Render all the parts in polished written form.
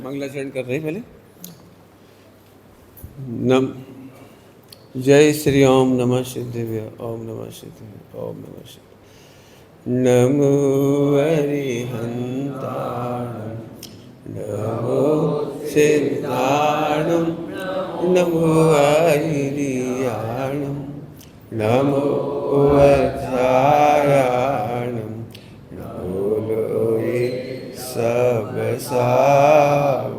मंगलाचरण कर रहे पहले। नम जय श्री ओम नमः सिद्धेभ्य ओम नमः सिद्धेभ्य ओम नमः सिद्धेभ्य। नमो अरिहन्ताणं नमो सिद्धाणं नमो अरियाणं नमो वज्रायाणं नमो लोये सबसावूढं।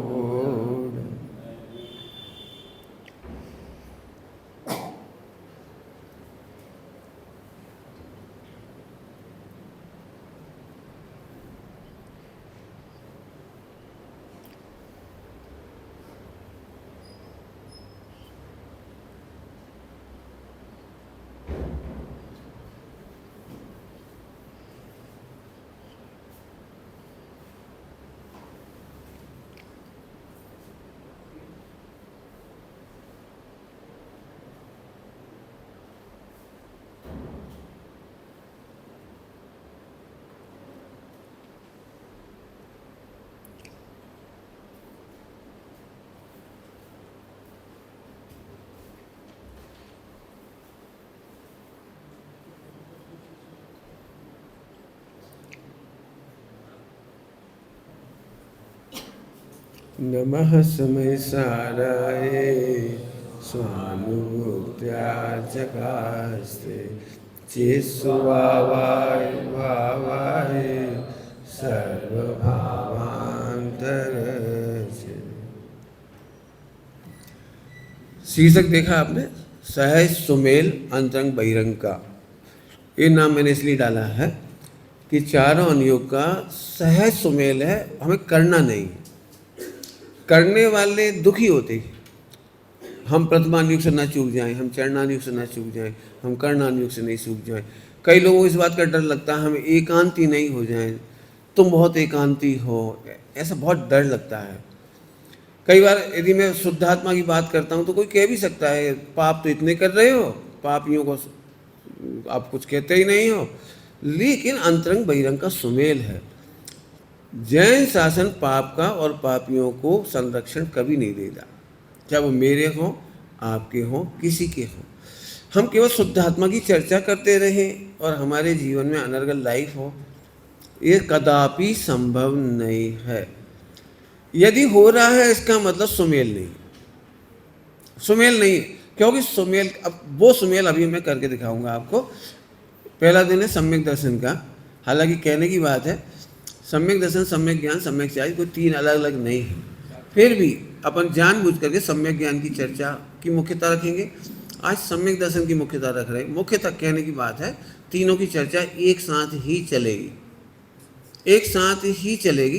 नमः समय साराय स्वानुभूत्या जगास्ते चेत्स्वभावाय भावाय सर्वभावान्तरस्य। शीर्षक देखा आपने, सहज सुमेल अंतरंग बहिरंग का। ये नाम मैंने इसलिए डाला है कि चारों अनुयोग का सहज सुमेल है, हमें करना नहीं। करने वाले दुखी होते हैं। हम प्रथमानुयोग से ना चूक जाएं, हम चरणानुयोग से ना चूक जाएं, हम कर्णानुयोग से नहीं चूक जाएं। कई लोगों को इस बात का डर लगता है हम एकांती नहीं हो जाएं, तुम बहुत एकांती हो, ऐसा बहुत डर लगता है। कई बार यदि मैं शुद्धात्मा की बात करता हूँ तो कोई कह भी सकता है पाप तो इतने कर रहे हो, पापियों को आप कुछ कहते ही नहीं हो। लेकिन अंतरंग बहिरंग का सुमेल है। जैन शासन पाप का और पापियों को संरक्षण कभी नहीं देगा, चाहे वो मेरे हों, आपके हों, किसी के हों। हम केवल शुद्धात्मा की चर्चा करते रहें और हमारे जीवन में अनर्गल लाइफ हो, ये कदापि संभव नहीं है। यदि हो रहा है इसका मतलब सुमेल नहीं, सुमेल नहीं, क्योंकि सुमेल, अब वो सुमेल अभी मैं करके दिखाऊंगा आपको। पहला दिन है सम्यक दर्शन का। हालांकि कहने की बात है सम्यक दर्शन, सम्यक ज्ञान, सम्यक चार्ज कोई तीन अलग अलग नहीं है, फिर भी अपन जानबूझ करके सम्यक ज्ञान की चर्चा की मुख्यता रखेंगे। आज सम्यक दर्शन की मुख्यता रख रहे हैं। मुख्यता कहने की बात है तीनों की चर्चा एक साथ ही चलेगी, एक साथ ही चलेगी।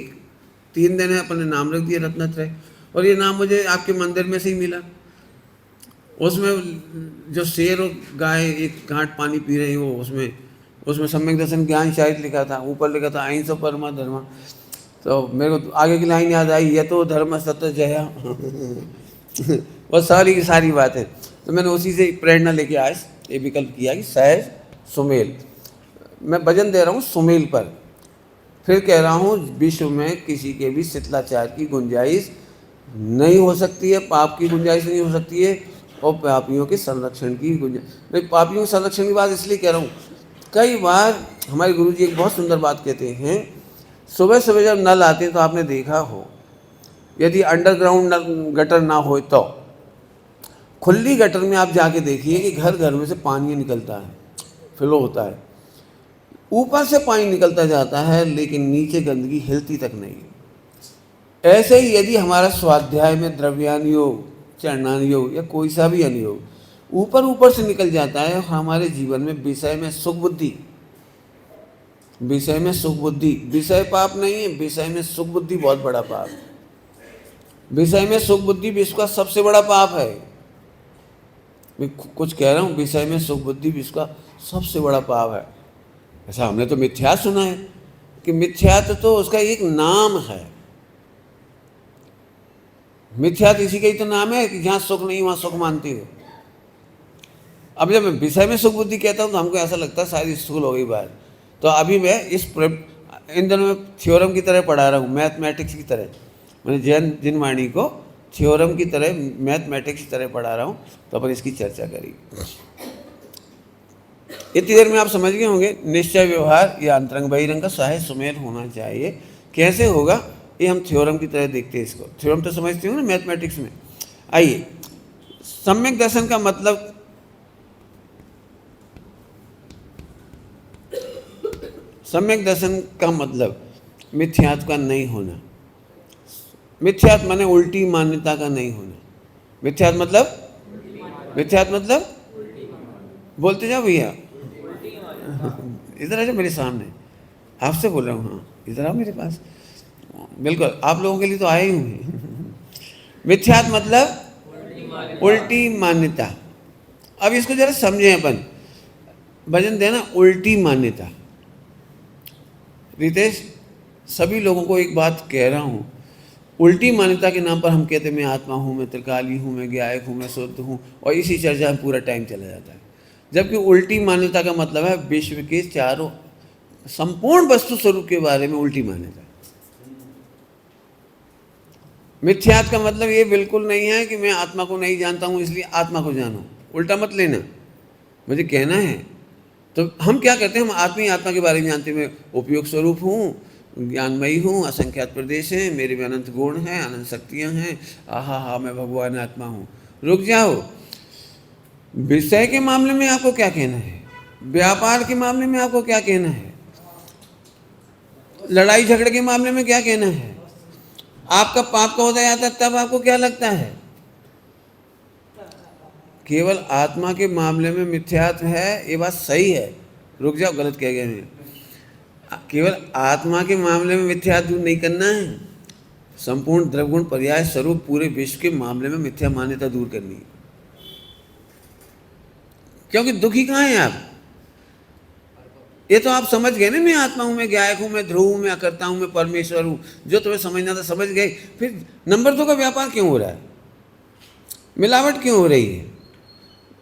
3 दिन है, अपन ने नाम रख दिया रत्नत्रय, और ये नाम मुझे आपके मंदिर में से ही मिला। उसमें जो शेर और गाय एक घाट पानी पी रही हो, उसमें सम्यक दर्शन ज्ञान शायद लिखा था, ऊपर लिखा था अहिंसा परमा धर्म। तो मेरे को आगे की लाइन याद आई, ये तो धर्म सत्य जया वो सारी की सारी बातें। तो मैंने उसी से प्रेरणा लेके आज ये विकल्प किया कि सहज सुमेल। मैं वजन दे रहा हूँ सुमेल पर। फिर कह रहा हूँ विश्व में किसी के भी शिथिलाचार की गुंजाइश नहीं हो सकती है, पाप की गुंजाइश नहीं हो सकती है, और पापियों के संरक्षण की गुंजाइश। मैं पापियों के संरक्षण की बात इसलिए कह रहा हूँ, कई बार हमारे गुरुजी एक बहुत सुंदर बात कहते हैं। सुबह सुबह जब नल आते हैं तो आपने देखा हो, यदि अंडरग्राउंड गटर ना हो तो खुली गटर में आप जाके देखिए कि घर घर में से पानी निकलता है, फ्लो होता है, ऊपर से पानी निकलता जाता है, लेकिन नीचे गंदगी हिलती तक नहीं। ऐसे ही यदि हमारा स्वाध्याय में द्रव्यानुयोग, चरणानुयोग या कोई सा भी अनुयोग ऊपर ऊपर से निकल जाता है, हमारे जीवन में विषय में सुख बुद्धि, विषय में सुख बुद्धि, विषय पाप नहीं है, विषय में सुख बुद्धि बहुत बड़ा पाप है। विषय में सुख बुद्धि विश्व का सबसे बड़ा पाप है। मैं कुछ कह रहा हूँ, विषय में सुख बुद्धि विश्व का सबसे बड़ा पाप है। ऐसा हमने तो मिथ्या सुना है कि मिथ्यात्व तो उसका एक नाम है। मिथ्यात्व इसी का ही तो नाम है कि जहाँ सुख नहीं वहाँ सुख मानती हो। अब जब मैं विषय में सुख बुद्धि कहता हूँ तो हमको ऐसा लगता है शायद स्कूल हो गई बात। तो अभी मैं इन दिनों में थ्योरम की तरह पढ़ा रहा हूँ, मैथमेटिक्स की तरह। मैंने जैन जिन वाणी को थ्योरम की तरह, मैथमेटिक्स की तरह पढ़ा रहा हूँ, तो अपन इसकी चर्चा करेंगे। इतनी देर में आप समझ गए होंगे निश्चय व्यवहार या अंतरंग बहिरंग का सहज सुमेल होना चाहिए। कैसे होगा ये हम थ्योरम की तरह देखते हैं इसको। थ्योरम तो समझते हो ना मैथमेटिक्स में। आइए, सम्यक दर्शन का मतलब, सम्यक दर्शन का मतलब मिथ्यात्व का नहीं होना। मिथ्यात्व माने उल्टी मान्यता का नहीं होना। मिथ्यात्व मतलब बोलते जाओ भैया, इधर आ जाओ मेरे सामने, आपसे बोल रहा हूँ। हाँ, इधर आओ मेरे पास। बिल्कुल, आप लोगों के लिए तो आए ही हूँ। मिथ्यात्व मतलब उल्टी मान्यता। अब इसको जरा समझें अपन। भजन देना उल्टी मान्यता। रितेश, सभी लोगों को एक बात कह रहा हूँ, उल्टी मान्यता के नाम पर हम कहते हैं मैं आत्मा हूँ, मैं त्रिकाली हूँ, मैं ज्ञायक हूँ, मैं शुद्ध हूँ, और इसी चर्चा में पूरा टाइम चला जाता है। जबकि उल्टी मान्यता का मतलब है विश्व के चारों संपूर्ण वस्तु स्वरूप के बारे में उल्टी मान्यता। मिथ्यात्व का मतलब ये बिल्कुल नहीं है कि मैं आत्मा को नहीं जानता हूँ इसलिए आत्मा को जानो। उल्टा मत लेना, मुझे कहना है। तो हम क्या करते हैं, हम आत्मा के बारे में जानते हैं। मैं उपयोग स्वरूप हूँ, ज्ञानमयी हूँ, असंख्यात प्रदेश हैं, मेरे में अनंत गुण हैं, अनंत शक्तियाँ हैं, आहा मैं भगवान आत्मा हूँ। रुक जाओ, विषय के मामले में आपको क्या कहना है, व्यापार के मामले में आपको क्या कहना है, लड़ाई झगड़े के मामले में क्या कहना है, आपका पाप का होता जाता है तब आपको क्या लगता है? केवल आत्मा के मामले में मिथ्यात्व है, ये बात सही है। रुक जाओ, गलत कह गए मैं। केवल आत्मा के मामले में मिथ्या दूर नहीं करना है, संपूर्ण द्रवगुण पर्याय स्वरूप पूरे विश्व के मामले में मिथ्या मान्यता दूर करनी है। क्योंकि दुखी कहाँ हैं आप? ये तो आप समझ गए ना, मैं आत्मा हूँ, मैं ज्ञायक हूँ, मैं ध्रुव हूँ, मैं अकर्ता हूँ, मैं परमेश्वर हूँ। जो तुम्हें समझना था समझ गए। फिर नंबर 2 का व्यापार क्यों हो रहा है? मिलावट क्यों हो रही है?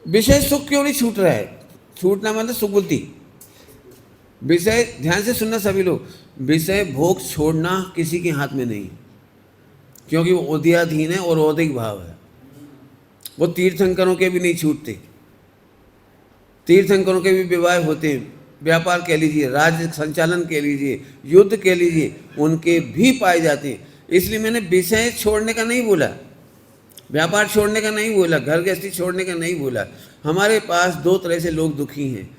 विषय सुख क्यों नहीं छूट रहा है? छूटना मतलब सुबुद्धि। विषय, ध्यान से सुनना सभी लोग, विषय भोग छोड़ना किसी के हाथ में नहीं, क्योंकि वो उदयाधीन है और औदिक भाव है। वो तीर्थंकरों के भी नहीं छूटते। तीर्थंकरों के भी विवाह होते हैं, व्यापार कह लीजिए, राज्य संचालन कह लीजिए, युद्ध कह लीजिए, उनके भी पाए जाते हैं। इसलिए मैंने विषय छोड़ने का नहीं बोला, व्यापार छोड़ने का नहीं बोला, घर गृहस्थी छोड़ने का नहीं बोला। हमारे पास 2 तरह से लोग दुखी हैं।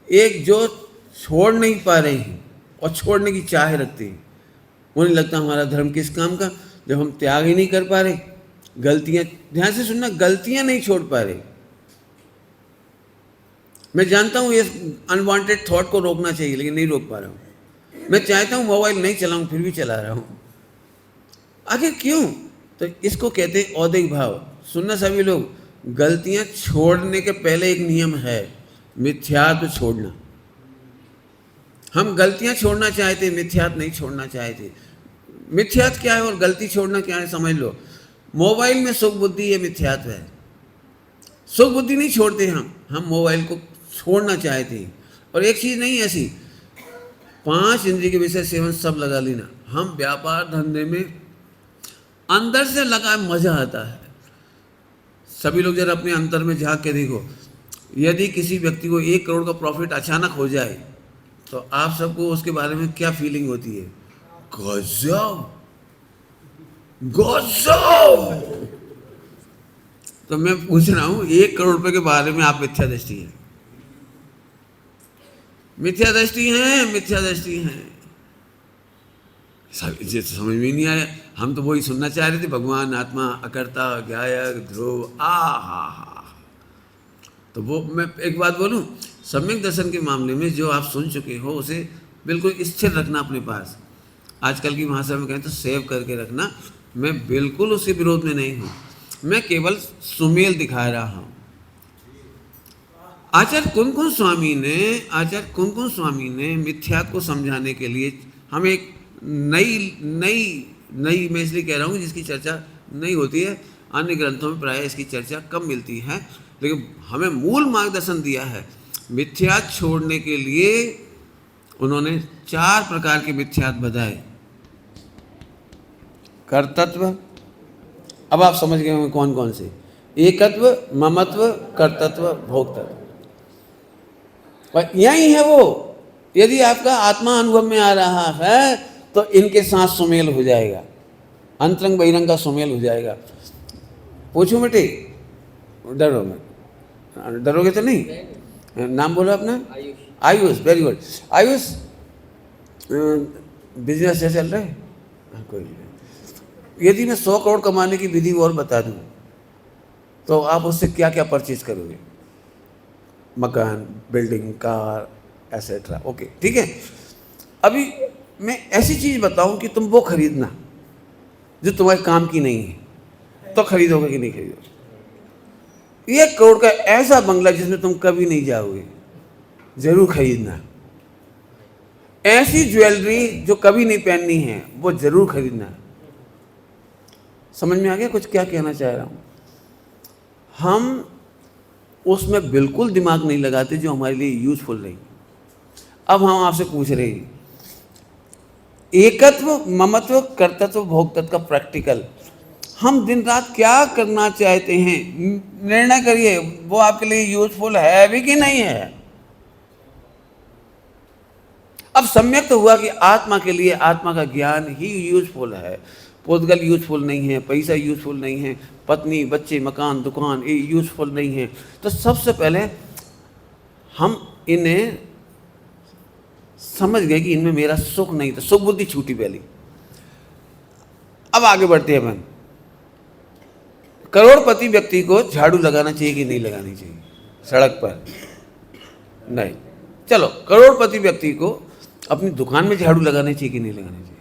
एक जो छोड़ नहीं पा रहे हैं और छोड़ने की चाह रखते हैं, उन्हें लगता हमारा धर्म किस काम का, जब हम त्याग ही नहीं कर पा रहे। गलतियां, ध्यान से सुनना, गलतियां नहीं छोड़ पा रहे। मैं जानता हूँ ये अनवांटेड थॉट को रोकना चाहिए, लेकिन नहीं रोक पा रहा हूँ। मैं चाहता हूँ मोबाइल नहीं चलाऊँ, फिर भी चला रहा हूँ। आखिर क्यों? तो इसको कहते हैं औदिक भाव। सुनना सभी लोग, गलतियां छोड़ने के पहले एक नियम है, मिथ्यात्व छोड़ना। हम गलतियां छोड़ना चाहते, मिथ्यात्व नहीं छोड़ना चाहते। मिथ्यात्व क्या है और गलती छोड़ना क्या है, समझ लो। मोबाइल में सुख बुद्धि, ये मिथ्यात्व है। सुख बुद्धि नहीं छोड़ते हम मोबाइल को छोड़ना चाहते हैं। और एक चीज़ नहीं ऐसी, 5 इंद्रिय के विषय सेवन सब लगा लेना। हम व्यापार धंधे में अंदर से लगा मजा आता है। सभी लोग जरा अपने अंतर में झांक के देखो, यदि किसी व्यक्ति को 1 करोड़ का प्रॉफिट अचानक हो जाए तो आप सबको उसके बारे में क्या फीलिंग होती है? गजब गजब। तो मैं पूछ रहा हूं, 1 करोड़ रुपए के बारे में आप मिथ्या दृष्टि है, मिथ्या दृष्टि है, मिथ्या दृष्टि है। समझ में नहीं आया। हम तो वही सुनना चाह रहे थे, भगवान आत्मा, अकर्ता, ज्ञायक, ध्रुव, हा। तो वो मैं एक बात बोलूं, सम्यक दर्शन के मामले में जो आप सुन चुके हो उसे बिल्कुल स्थिर रखना अपने पास। आजकल की भाषा में कहें तो सेव करके रखना। मैं बिल्कुल उसके विरोध में नहीं हूँ, मैं केवल सुमेल दिखा रहा हूँ। आचार्य कुमकुम स्वामी ने मिथ्यात्व को समझाने के लिए हमें एक नई मैं इसलिए कह रहा हूँ जिसकी चर्चा नहीं होती है, अन्य ग्रंथों में प्रायः इसकी चर्चा कम मिलती है, लेकिन हमें मूल मार्गदर्शन दिया है। मिथ्यात्व छोड़ने के लिए उन्होंने 4 प्रकार के मिथ्यात्व बताए। कर्तत्व, अब आप समझ गए होंगे कौन कौन से, एकत्व, ममत्व, कर्तत्व, भोक्तत्व। और यही है वो, यदि आपका आत्मा अनुभव में आ रहा है तो इनके साथ सुमेल हो जाएगा, अंतरंग बहिरंग का सुमेल हो जाएगा। पूछूं बेटे, डरो मत, डरोगे तो नहीं? नाम बोलो अपना। Ayush, very good. Ayush, business से चल रहा है? कोई नहीं। यदि मैं 100 करोड़ कमाने की विधि और बता दूं तो आप उससे क्या क्या परचेज करोगे? मकान, बिल्डिंग, कार, एसेट्रा। ओके, ठीक है। अभी मैं ऐसी चीज बताऊं कि तुम वो खरीदना जो तुम्हारे काम की नहीं है, तो खरीदोगे कि नहीं खरीदोगे? 1 करोड़ का ऐसा बंगला जिसमें तुम कभी नहीं जाओगे, जरूर खरीदना। ऐसी ज्वेलरी जो कभी नहीं पहननी है, वो जरूर खरीदना। समझ में आ गया कुछ क्या कहना चाह रहा हूं? हम उसमें बिल्कुल दिमाग नहीं लगाते जो हमारे लिए यूजफुल नहीं। अब हम आपसे पूछ रहे हैं, एकत्व, ममत्व, कर्तत्व, भोक्तत्व का प्रैक्टिकल हम दिन रात क्या करना चाहते हैं, निर्णय करिए, वो आपके लिए यूजफुल है भी कि नहीं है। अब सम्यक तो हुआ कि आत्मा के लिए आत्मा का ज्ञान ही यूजफुल है, पोतगल यूजफुल नहीं है, पैसा यूजफुल नहीं है, पत्नी, बच्चे, मकान, दुकान ये यूजफुल नहीं है। तो सबसे पहले हम इन्हें समझ गए कि इनमें मेरा सुख नहीं था, सुख बुद्धि छूटी पहली। अब आगे बढ़ते हैं अपन। करोड़पति व्यक्ति को झाड़ू लगाना चाहिए कि नहीं लगानी चाहिए सड़क पर? नहीं। चलो, करोड़पति व्यक्ति को अपनी दुकान में झाड़ू लगाना चाहिए कि नहीं लगाना चाहिए?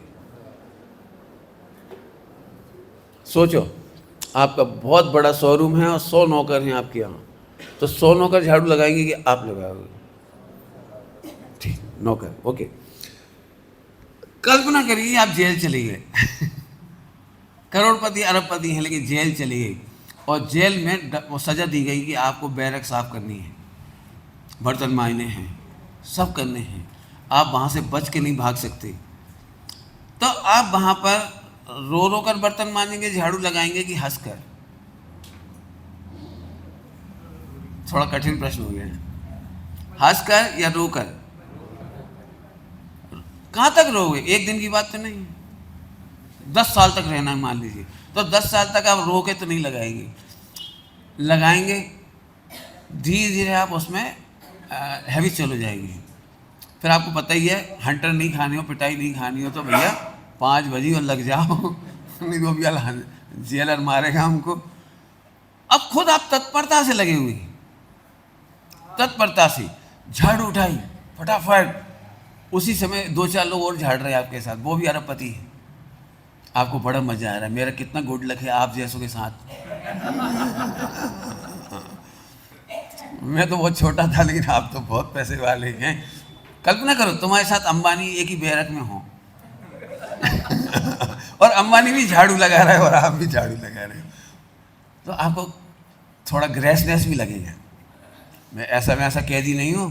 सोचो, आपका बहुत बड़ा शोरूम है और 100 नौकर हैं आपके यहाँ, तो 100 नौकर झाड़ू लगाएंगे कि आप लगाओगे? ठीक, नौकर। ओके, कल्पना करिए आप जेल चले गए करोड़पति अरबपति हैं लेकिन जेल चली गई, और जेल में वो सजा दी गई कि आपको बैरक साफ करनी है, बर्तन मांजने हैं, सब करने हैं, आप वहाँ से बच के नहीं भाग सकते। तो आप वहाँ पर रो रो कर बर्तन मांजेंगे, झाड़ू लगाएंगे कि हंस कर? थोड़ा कठिन प्रश्न हो गया है। हंस कर या रो कर? कहाँ तक रोगे? एक दिन की बात तो नहीं, 10 साल तक रहना है मान लीजिए, तो 10 साल तक आप रो के तो नहीं लगाएंगे, लगाएंगे धीरे धीरे आप उसमें हैवी चलो जाएगी। फिर आपको पता ही है, हंटर नहीं खानी हो, पिटाई नहीं खानी हो तो भैया 5 बजे और लग जाओ नहीं तो भैया जेलर मारेगा हमको। अब खुद आप तत्परता से लगे हुए, तत्परता से झाड़ू उठाई फटाफट, उसी समय 2-4 लोग और झाड़ रहे हैं आपके साथ, वो भी अरबपति है। आपको बड़ा मजा आ रहा है, मेरा कितना गुड लक है आप जैसों के साथ मैं तो बहुत छोटा था लेकिन आप तो बहुत पैसे वाले हैं। कल्पना करो तुम्हारे साथ अंबानी एक ही बैरक में हो और अंबानी भी झाड़ू लगा रहा है और आप भी झाड़ू लगा रहे हो, तो आपको थोड़ा ग्रेसनेस भी लगेगा। मैं ऐसा कैदी नहीं हूँ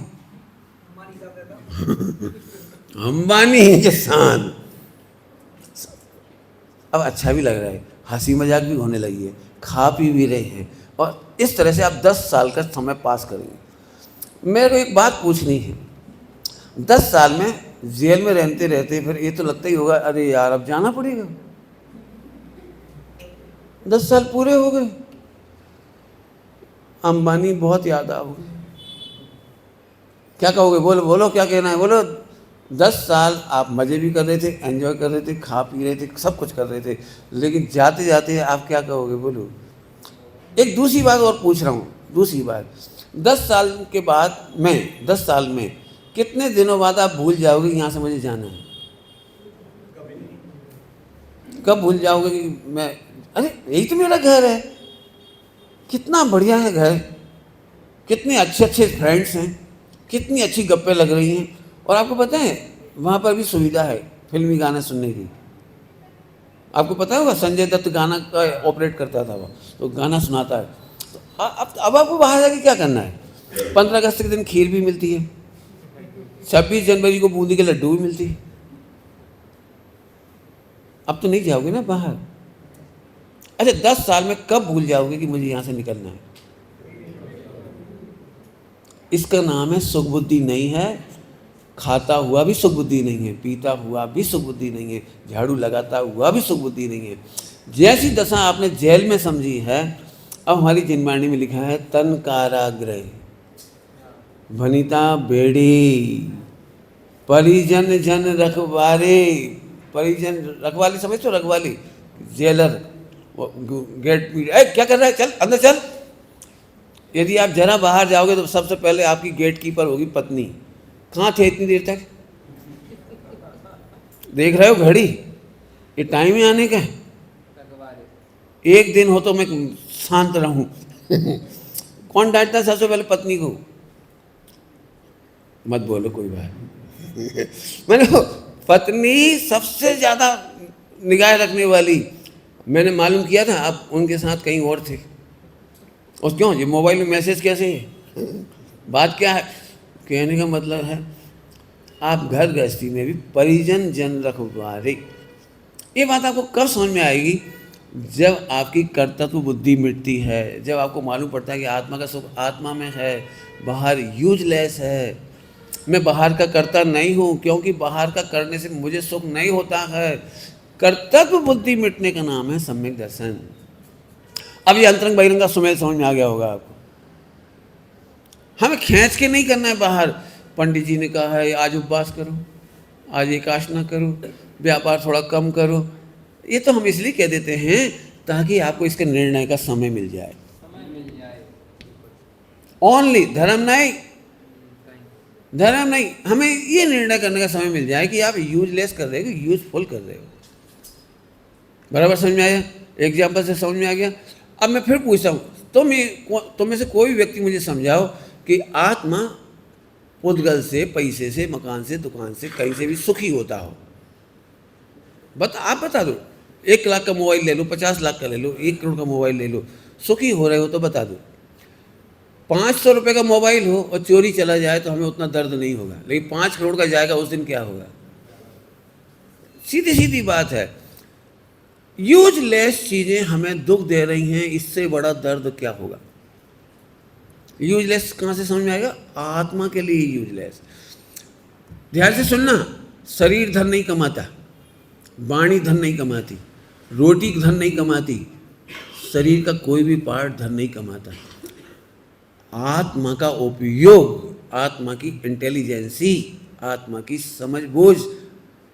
अंबानी के साथ। अब अच्छा भी लग रहा है, हंसी मजाक भी होने लगी है, खा पी भी रहे हैं, और इस तरह से आप 10 साल का समय पास करेंगे। मेरे को एक बात पूछनी है, 10 साल में जेल में रहते रहते फिर ये तो लगता ही होगा अरे यार अब जाना पड़ेगा, 10 साल पूरे हो गए, अंबानी बहुत याद आओगे, क्या कहोगे? बोलो बोलो, क्या कहना है बोलो। 10 साल आप मज़े भी कर रहे थे, एंजॉय कर रहे थे, खा पी रहे थे, सब कुछ कर रहे थे, लेकिन जाते जाते आप क्या कहोगे बोलो। एक दूसरी बात और पूछ रहा हूँ, दूसरी बात, 10 साल के बाद में 10 साल में कितने दिनों बाद आप भूल जाओगे यहाँ से मुझे जाना है? कब भूल जाओगे कि मैं, अरे यही तो मेरा घर है, कितना बढ़िया है घर, कितने अच्छे अच्छे फ्रेंड्स हैं, कितनी अच्छी गप्पें लग रही हैं, और आपको पता है वहाँ पर भी सुविधा है फिल्मी गाने सुनने की। आपको पता होगा संजय दत्त गाना का ऑपरेट करता था, वो तो गाना सुनाता है। तो अब आपको बाहर जाके क्या करना है? 15 अगस्त के दिन खीर भी मिलती है, 26 जनवरी को बूंदी के लड्डू भी मिलती है, अब तो नहीं जाओगे ना बाहर। अच्छा 10 साल में कब भूल जाओगे कि मुझे यहाँ से निकलना है? इसका नाम है सुख बुद्धि नहीं है। खाता हुआ भी सुख बुद्धि नहीं है, पीता हुआ भी सुख बुद्धि नहीं है, झाड़ू लगाता हुआ भी सुख बुद्धि नहीं है। जैसी दशा आपने जेल में समझी है, अब हमारी जिनवाणी में लिखा है तन कारागृह वनिता बेड़ी परिजन जन रखवारे। परिजन रखवाली समझते हो? रखवाली जेलर गेट क्या कर रहा है, चल अंदर चल। यदि आप जरा बाहर जाओगे तो सबसे पहले आपकी गेट कीपर होगी पत्नी। कहाँ थे इतनी देर तक? देख रहे हो घड़ी, ये टाइम ही आने का है। एक दिन हो तो मैं शांत रहूं। कौन डांटता है सबसे पहले? पत्नी को। मत बोलो कोई बात। मैंने पत्नी सबसे ज्यादा निगाह रखने वाली। मैंने मालूम किया था अब उनके साथ कहीं और थे। और क्यों ये मोबाइल में मैसेज कैसे है? बात क्या है? कहने का मतलब है आप घर गृहस्थी में भी परिजन जन रखवारे। ये बात आपको कब समझ में आएगी? जब आपकी कर्तव्य बुद्धि मिटती है, जब आपको मालूम पड़ता है कि आत्मा का सुख आत्मा में है, बाहर यूजलेस है। मैं बाहर का करता नहीं हूँ, क्योंकि बाहर का करने से मुझे सुख नहीं होता है। कर्तव्य बुद्धि मिटने का नाम है सम्यक दर्शन। अब ये अंतरंग बहिरंग का सुमेल समझ में आ गया होगा आपको। हमें खींच के नहीं करना है बाहर। पंडित जी ने कहा है आज उपवास करो, आज एकाशना करो, व्यापार थोड़ा कम करो। ये तो हम इसलिए कह देते हैं ताकि आपको इसके निर्णय का समय मिल जाए। ओनली धर्म नहीं, धर्म नहीं, हमें ये निर्णय करने का समय मिल जाए कि आप यूजलेस कर रहे हो कि यूजफुल कर रहे हो। बराबर समझ में आया? एग्जाम्पल से समझ में आ गया। अब मैं फिर पूछता हूँ, तुम में से कोई व्यक्ति मुझे समझाओ कि आत्मा पुद्गल से, पैसे से, मकान से, दुकान से, कहीं से भी सुखी होता हो। आप बता दो। 1 लाख का मोबाइल ले लो, 50 लाख का ले लो, 1 करोड़ का मोबाइल ले लो, सुखी हो रहे हो तो बता दो। 500 रुपये का मोबाइल हो और चोरी चला जाए तो हमें उतना दर्द नहीं होगा, लेकिन 5 करोड़ का जाएगा उस दिन क्या होगा? सीधी सीधी बात है। यूजलेस चीजें हमें दुख दे रही हैं, इससे बड़ा दर्द क्या होगा? यूजलेस कहाँ से समझ में आएगा? आत्मा के लिए यूजलेस। ध्यान से सुनना, शरीर धन नहीं कमाता, वाणी धन नहीं कमाती, रोटी धन नहीं कमाती, शरीर का कोई भी पार्ट धन नहीं कमाता। आत्मा का उपयोग, आत्मा की इंटेलिजेंसी, आत्मा की समझ बूझ,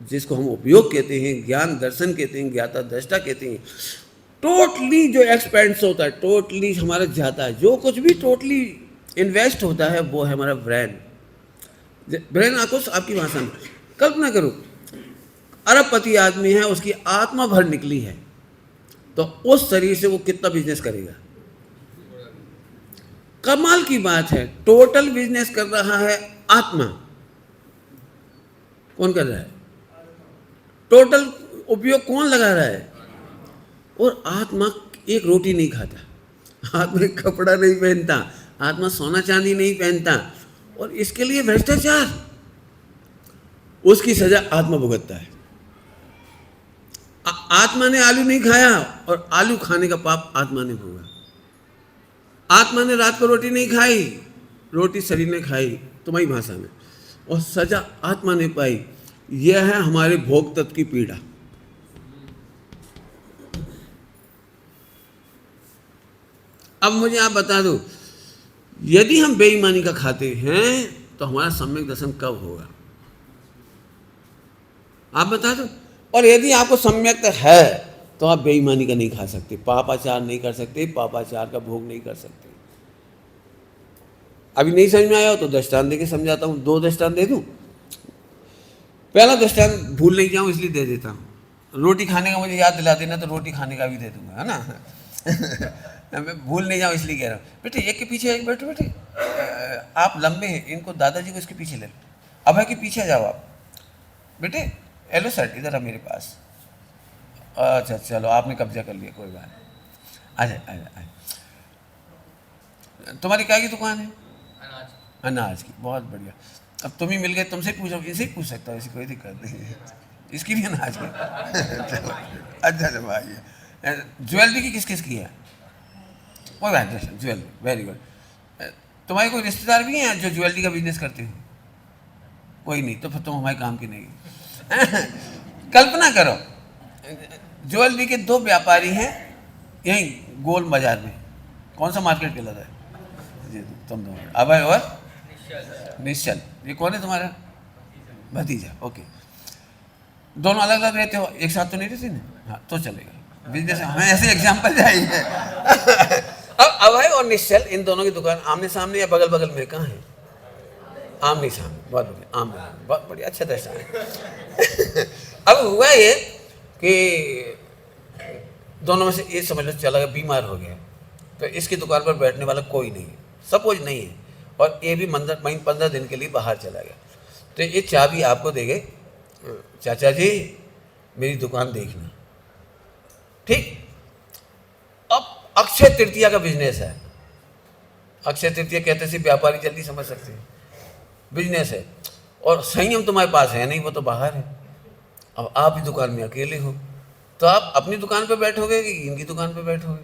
जिसको हम उपयोग कहते हैं, ज्ञान दर्शन कहते हैं, ज्ञाता दृष्टा कहते हैं, टोटली जो एक्सपेंस होता है, टोटली हमारा जाता है, जो कुछ भी टोटली इन्वेस्ट होता है वो है हमारा ब्रेन। ब्रेन आपको आपकी भाषा में कल्पना करो, अरबपति आदमी है, उसकी आत्मा भर निकली है, तो उस शरीर से वो कितना बिजनेस करेगा? कमाल की बात है, टोटल बिजनेस कर रहा है आत्मा। कौन कर रहा है? टोटल उपयोग कौन लगा रहा है? और आत्मा एक रोटी नहीं खाता, आत्मा एक कपड़ा नहीं पहनता, आत्मा सोना चांदी नहीं पहनता, और इसके लिए भ्रष्टाचार, उसकी सजा आत्मा भुगतता है। आत्मा ने आलू नहीं खाया और आलू खाने का पाप आत्मा ने भोगा। आत्मा ने रात को रोटी नहीं खाई, रोटी शरीर ने खाई तुम्हारी भाषा में, और सजा आत्मा ने पाई। यह है हमारे भोग तत्व की पीड़ा। अब मुझे आप बता दो, यदि हम बेईमानी का खाते हैं तो हमारा सम्यक दर्शन कब होगा? आप बता दो। और यदि आपको सम्यक है तो आप बेईमानी का नहीं खा सकते, पापाचार नहीं कर सकते, पापाचार का भोग नहीं कर सकते। अभी नहीं समझ में आया हो तो दृष्टांत दे के समझाता हूँ। 2 दृष्टांत दे दूँ। पहला दृष्टांत भूल नहीं जाऊँ इसलिए दे देता हूँ। रोटी खाने का मुझे याद दिला देना तो रोटी खाने का भी दे दूंगा, है ना। मैं भूल नहीं जाऊँ इसलिए कह रहा हूँ। बेटे एक के पीछे एक बैठो, बेटे आप लंबे हैं, इनको दादाजी को इसके पीछे ले लो, अभय के पीछे जाओ आप। बेटे हेलो सर, इधर आ मेरे पास। अच्छा चलो आपने कब्जा कर लिया, कोई बात नहीं, आ जाए आ जाए। तुम्हारी क्या की दुकान है? अनाज की। बहुत बढ़िया। अब तुम ही मिल गए, तुमसे पूछो, इनसे ही पूछ सकता हूँ, ऐसी कोई दिक्कत नहीं है। इसकी भी है ना आज की? अच्छा अच्छा भाई, ज्वेलरी की किस किस की है? कोई बात नहीं, ज्वेलरी, वेरी गुड। तुम्हारे कोई रिश्तेदार भी हैं जो ज्वेलरी का बिजनेस करते हैं? कोई नहीं, तो फिर तुम हमारे काम की नहीं। कल्पना करो, ज्वेलरी के दो व्यापारी हैं यहीं गोल बाजार में। कौन सा मार्केट कहलाता है? जी तुम दो, अभय और निश्चल। ये कौन है तुम्हारा? भतीजा। ओके, दोनों अलग अलग रहते हो, एक साथ तो नहीं रहते ना? हाँ तो चलेगा बिजनेस, हमें ऐसे एग्जाम्पल चाहिए। अब अभय और निश्चल, इन दोनों की दुकान आमने सामने या बगल बगल में? कहाँ है? आमने सामने, बहुत बढ़िया, आमने सामने, बहुत बढ़िया, अच्छा दर्शन है। अब हुआ ये कि दोनों में से ये समझ लो चला गया, बीमार हो गया, तो इसकी दुकान पर बैठने वाला कोई नहीं है, सपोज नहीं है, और ये भी 15 दिन के लिए बाहर चला गया। तो ये चाबी आपको दे गए, चाचा जी मेरी दुकान देखना, ठीक। अब अक्षय तृतीया का बिजनेस है। अक्षय तृतीया कहते से व्यापारी जल्दी समझ सकते हैं, बिजनेस है, और संयम तुम्हारे पास है नहीं, वो तो बाहर है। अब आप ही दुकान में अकेले हो, तो आप अपनी दुकान पे बैठोगे कि इनकी दुकान पे बैठोगे?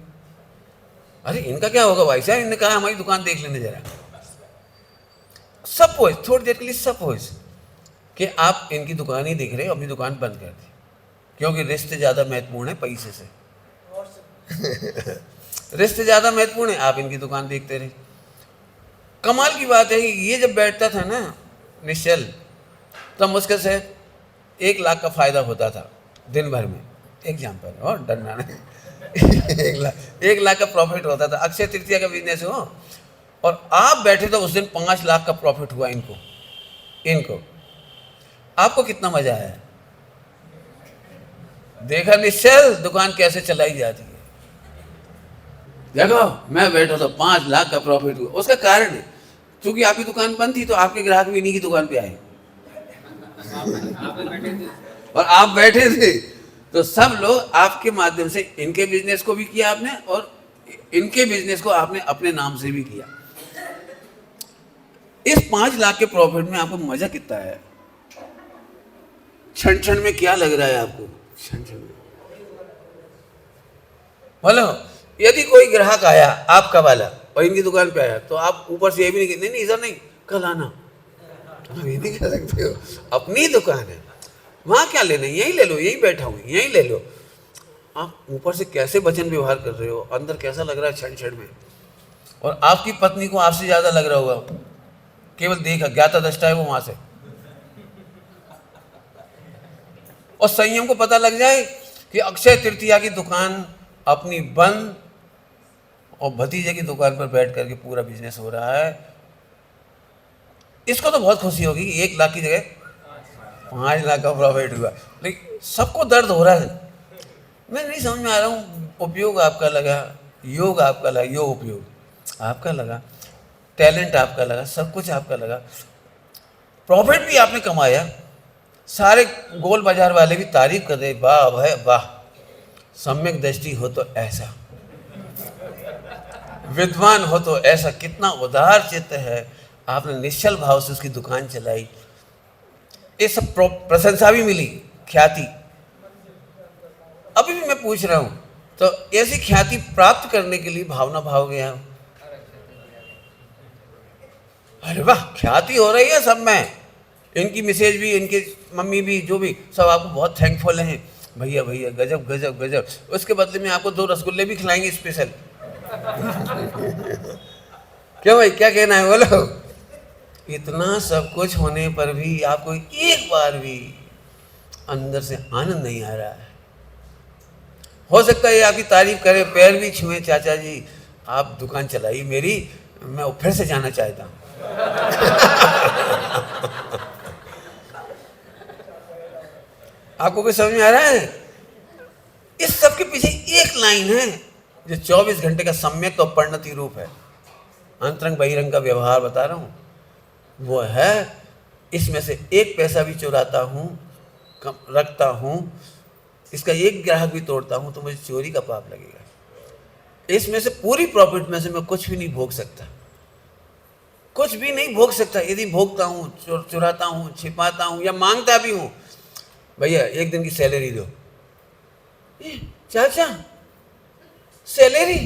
अरे इनका क्या होगा भाई साहब, इन्होंने कहा हमारी दुकान देख लेने जरा। सपोज, थोड़ी देर के लिए सपोज कि आप इनकी दुकान ही देख रहे हो, अपनी दुकान बंद कर दी, क्योंकि रिश्ते ज़्यादा महत्वपूर्ण है पैसे से। रिश्ते ज़्यादा महत्वपूर्ण है, आप इनकी दुकान देखते रहे। कमाल की बात है, ये जब बैठता था ना निश्चल, तब मुश्किल से 1 लाख का फायदा होता था दिन भर में, एग्जाम्पल, और डरना नहीं। 1 लाख का प्रॉफिट होता था। अक्षय तृतीया का बिजनेस हो और आप बैठे तो उस दिन 5 लाख का प्रॉफिट हुआ इनको। आपको कितना मजा आया? देखा निश्चल दुकान कैसे चलाई जाती है। देखो मैं बैठा तो 5 लाख का प्रॉफिट हुआ, उसका कारण है क्योंकि आपकी दुकान बंद थी, तो आपके ग्राहक भी इन्हीं की दुकान पे आए और आप बैठे थे, तो सब लोग आपके माध्यम से, इनके बिजनेस को भी किया आपने और इनके बिजनेस को आपने अपने नाम से भी किया। इस 5 लाख के प्रॉफिट में आपको मजा कितना है? क्षण क्षण में क्या लग रहा है आपको? क्षण क्षण में बोलो, यदि कोई ग्राहक आया आपका वाला और इनकी दुकान पे आया, तो आप ऊपर से ये भी नहीं, नहीं इधर नहीं, कल आना। आप ये नहीं कह सकते हो, अपनी दुकान है, वहां क्या लेना, यहीं ले लो, यहीं बैठा हूं, यहीं ले लो। आप ऊपर से कैसे वचन व्यवहार कर रहे हो, अंदर कैसा लग रहा है क्षण क्षण में। और आपकी पत्नी को आपसे ज्यादा लग रहा होगा, केवल देखा, ज्ञाता दृष्टा है वो वहां से। और संयम को पता लग जाए कि अक्षय तृतीया की दुकान अपनी बंद और भतीजे की दुकान पर बैठ करके पूरा बिजनेस हो रहा है, इसको तो बहुत खुशी होगी कि 1 लाख की जगह 5 लाख का प्रॉफिट हुआ। लेकिन सबको दर्द हो रहा है। मैं नहीं समझ में आ रहा हूँ, उपयोग आपका लगा, योग आपका लगा, योग उपयोग आपका लगा, टैलेंट आपका लगा, सब कुछ आपका लगा, प्रॉफिट भी आपने कमाया, सारे गोल बाजार वाले भी तारीफ कर रहे, वाह भाई वाह, सम्यक दृष्टि हो तो ऐसा, विद्वान हो तो ऐसा, कितना उदार चित्त है। आपने निश्चल भाव से उसकी दुकान चलाई, ये सब प्रशंसा भी मिली, ख्याति। अभी भी मैं पूछ रहा हूं, तो ऐसी ख्याति प्राप्त करने के लिए भावना भाव गया। अरे वाह, ख्याति हो रही है सब में, इनकी मिसेज भी, इनके मम्मी भी, जो भी, सब आपको बहुत थैंकफुल हैं, भैया भैया गजब गजब गजब। उसके बदले में आपको 2 रसगुल्ले भी खिलाएंगे स्पेशल। क्यों भाई, क्या कहना है बोलो? इतना सब कुछ होने पर भी आपको एक बार भी अंदर से आनंद नहीं आ रहा है। हो सकता है आपकी तारीफ करे, पैर भी छुए, चाचा जी आप दुकान चलाई मेरी, मैं फिर से जाना चाहता हूं। आपको कुछ समझ में आ रहा है? इस सब के पीछे एक लाइन है जो 24 घंटे का सम्यक और परिणति रूप है। अंतरंग बहिरंग का व्यवहार बता रहा हूं, वो है, इसमें से 1 पैसा भी चुराता हूं, रखता हूं, इसका 1 ग्राहक भी तोड़ता हूं, तो मुझे चोरी का पाप लगेगा। इसमें से पूरी प्रॉफिट में से मैं कुछ भी नहीं भोग सकता, कुछ भी नहीं भोग सकता। यदि भोगता हूं, चुराता हूं, छिपाता हूं या मांगता भी हूं, भैया एक दिन की सैलरी दो। चाचा सैलरी,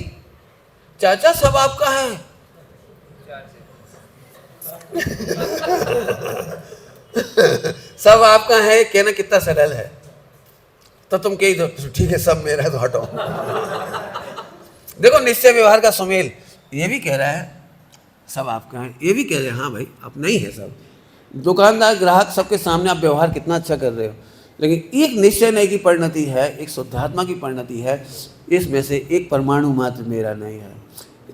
चाचा सब आपका है। सब आपका है कहना कितना सरल है। तो तुम कही दो ठीक है सब मेरा है तो हटो। देखो निश्चय व्यवहार का सुमेल ये भी कह रहा है सब आपका है, ये भी कह रहे हैं हाँ भाई अपना ही है सब। दुकानदार ग्राहक सबके सामने आप व्यवहार कितना अच्छा कर रहे हो, लेकिन एक निश्चय नहीं की परिणति है, एक शुद्धात्मा की परिणति है, इसमें से एक परमाणु मात्र मेरा नहीं है।